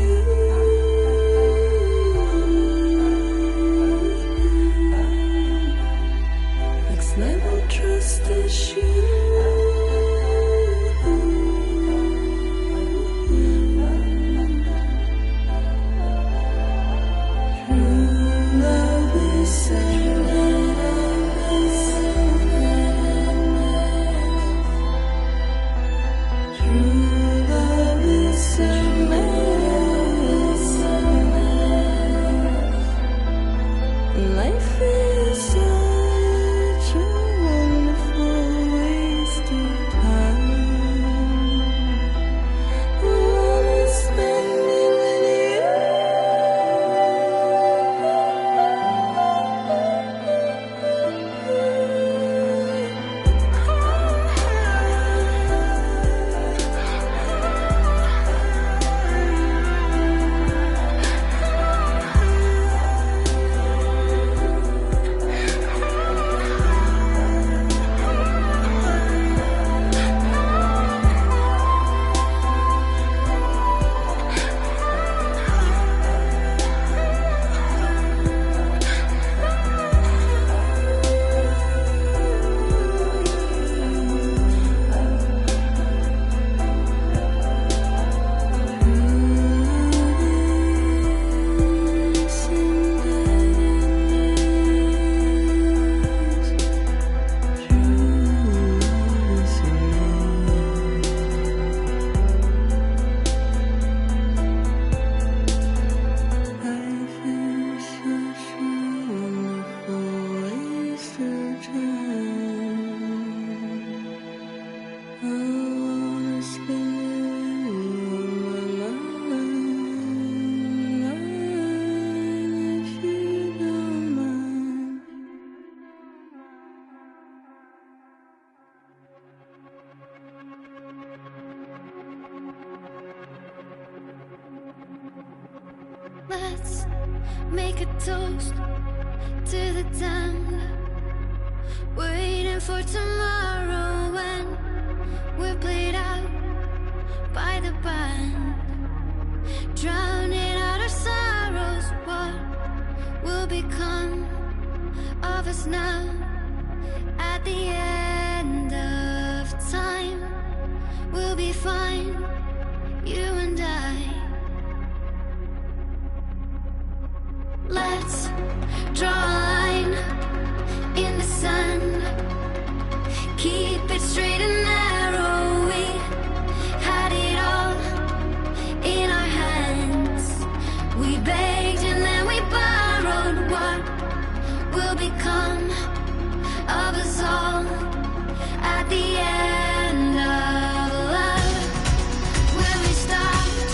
Next level trust is you. True love is true love is life is such a wonderful waste of time. I wanna spend it with Let's make a toast to the damned, waiting for tomorrow when we're played out by the band, drowning out our sorrows. What will become of us now at the end of time? We'll be fine, you and I. Let's draw a line in the sand, keep it straight and narrow. We had it all in our hands. We begged and then we borrowed. What will become of us all at the end of love? When we stopped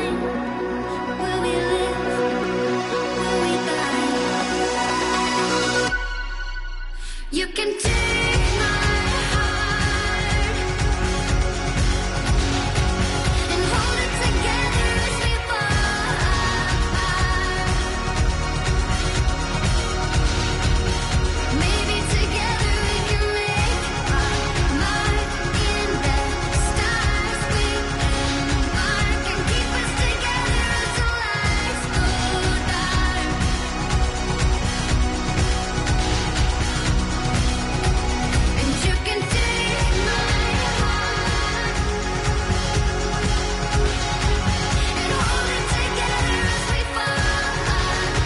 line. Will we live? Will we die? You can take my heart and hold it together as we fall apart. Maybe together we can make our mark in the stars. We embark and keep us together until lights go dark. And you can take my heart and hold it together as we fall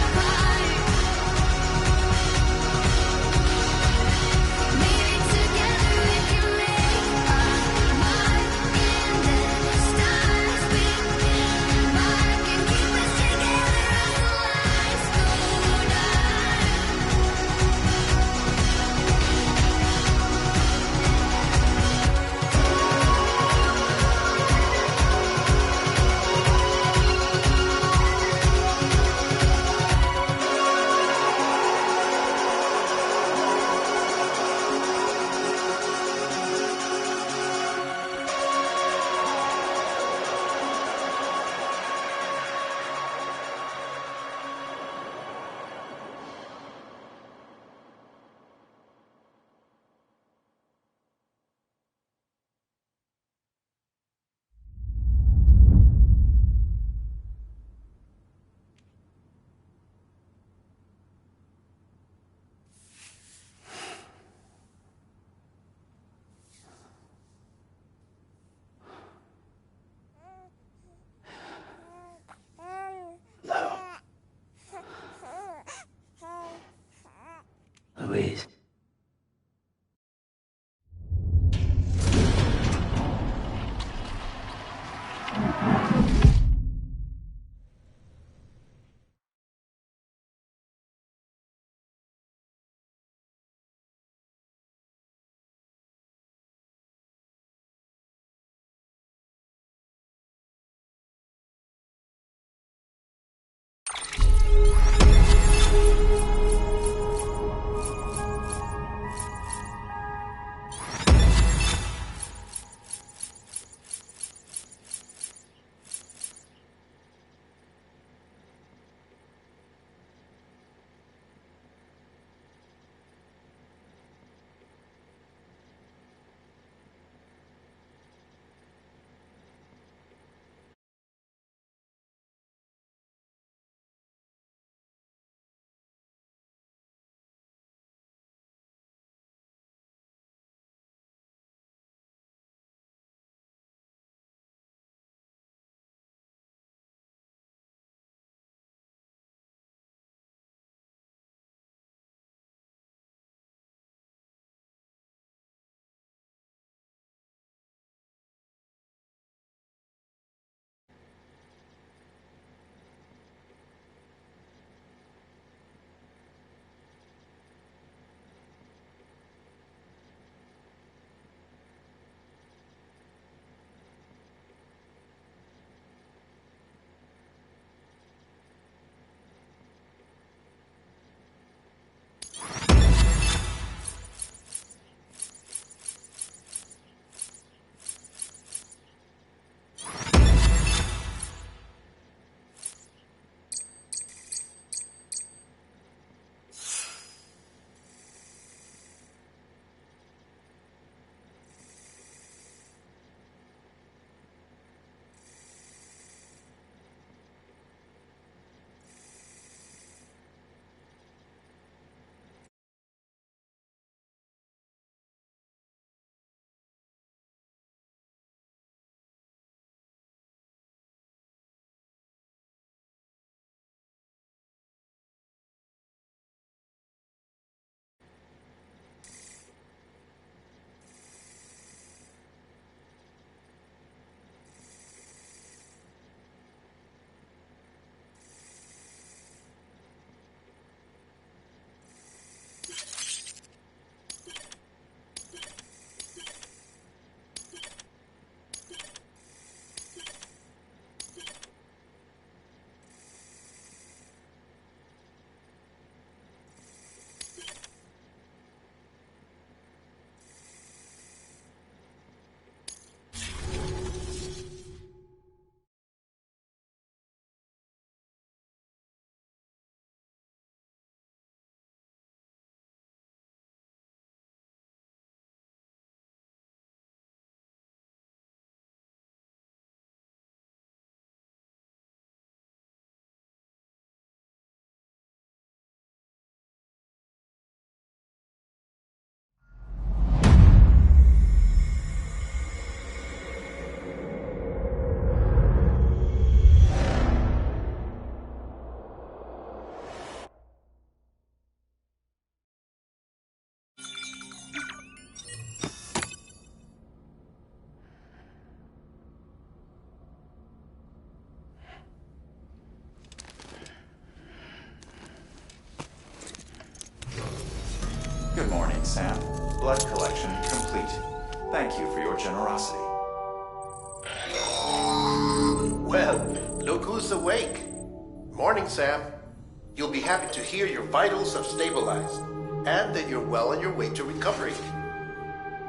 apart. Maybe together we can make our mark in the stars. We embark and keep us together until lights go Louise. blood collection complete. Thank you for your generosity. Well, look who's awake. Morning, Sam. You'll be happy to hear your vitals have stabilized, and that you're well on your way to recovery.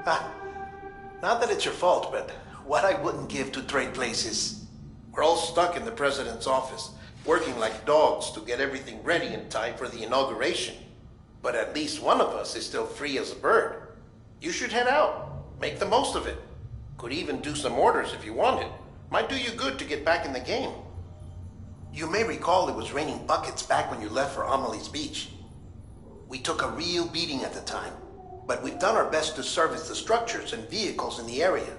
Not that it's your fault, but what I wouldn't give to trade places. We're all stuck in the president's office, working like dogs to get everything ready in time for the inauguration. But at least one of us is still free as a bird. You should head out. Make the most of it. Could even do some orders if you wanted. Might do you good to get back in the game. You may recall it was raining buckets back when you left for Amelie's Beach. We took a real beating at the time, but we've done our best to service the structures and vehicles in the area.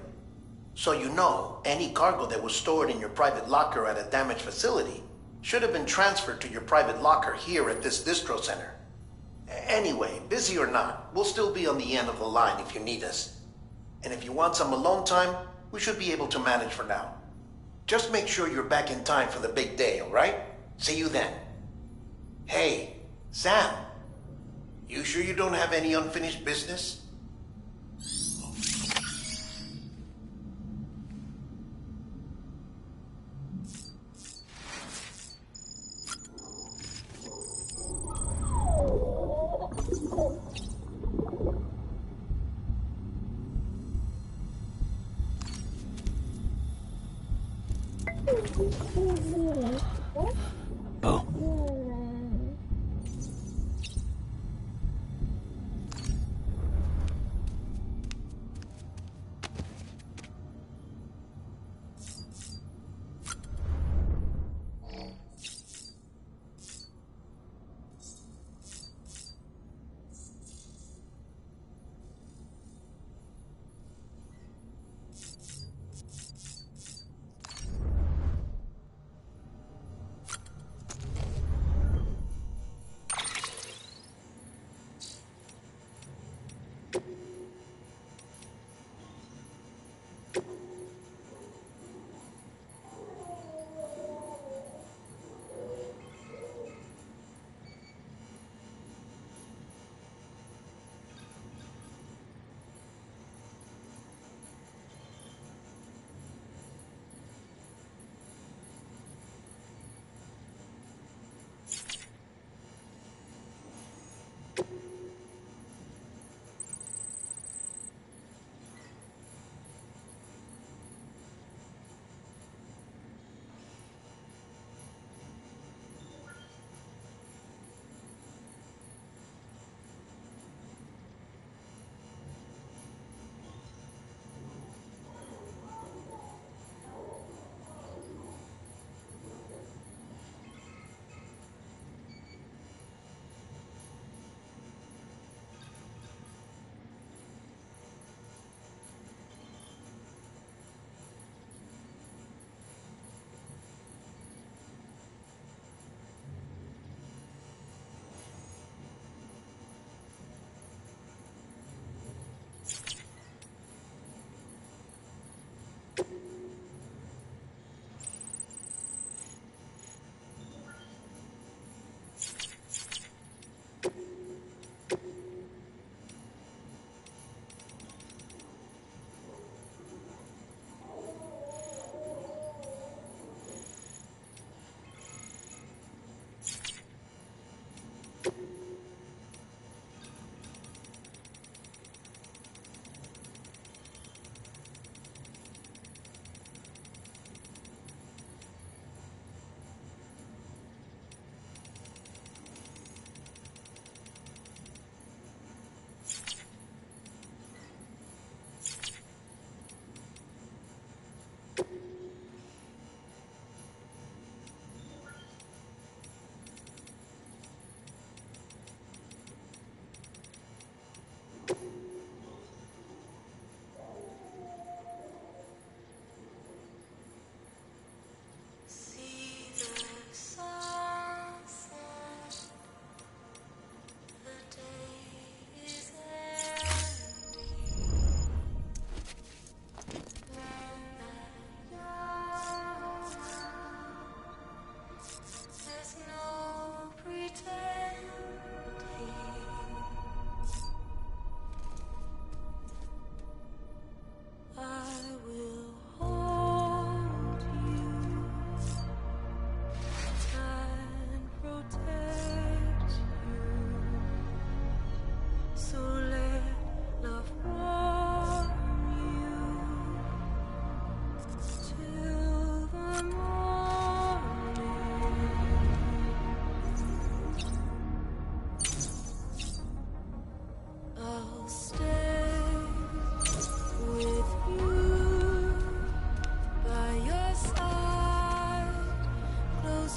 So you know, any cargo that was stored in your private locker at a damaged facility should have been transferred to your private locker here at this distro center. Anyway, busy or not, we'll still be on the end of the line if you need us. And if you want some alone time, we should be able to manage for now. Just make sure you're back in time for the big day, all right? See you then. Hey, Sam. You sure you don't have any unfinished business? Oh.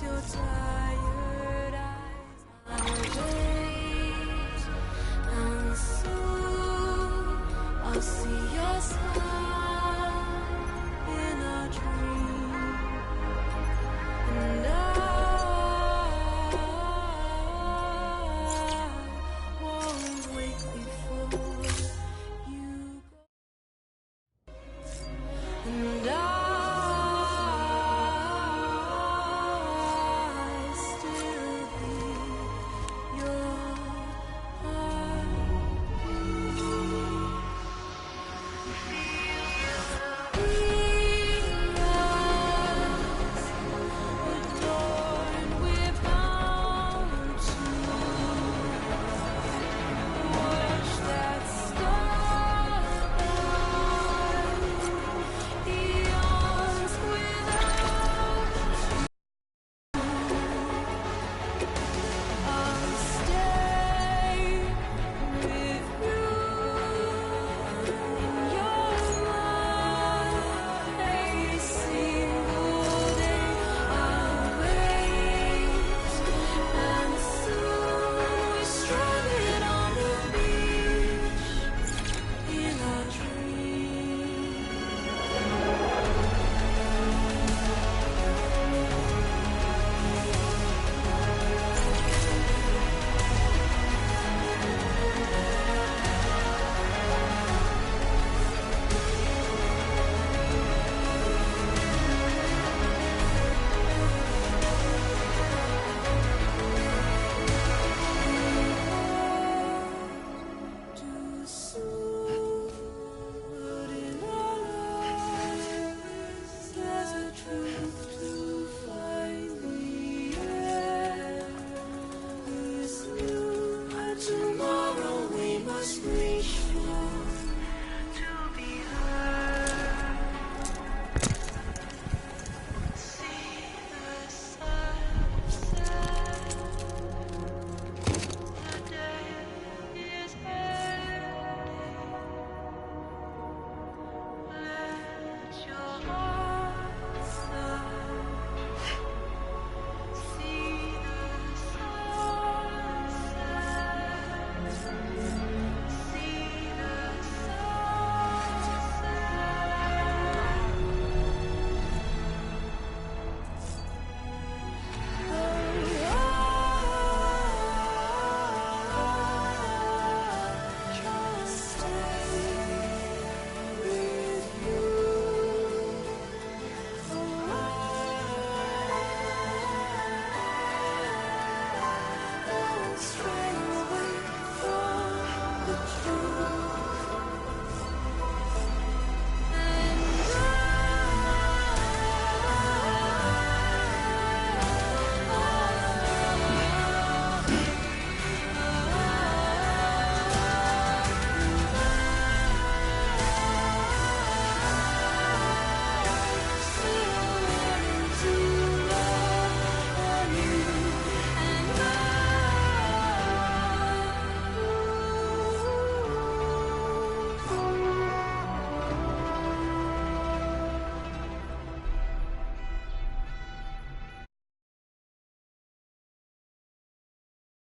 your time.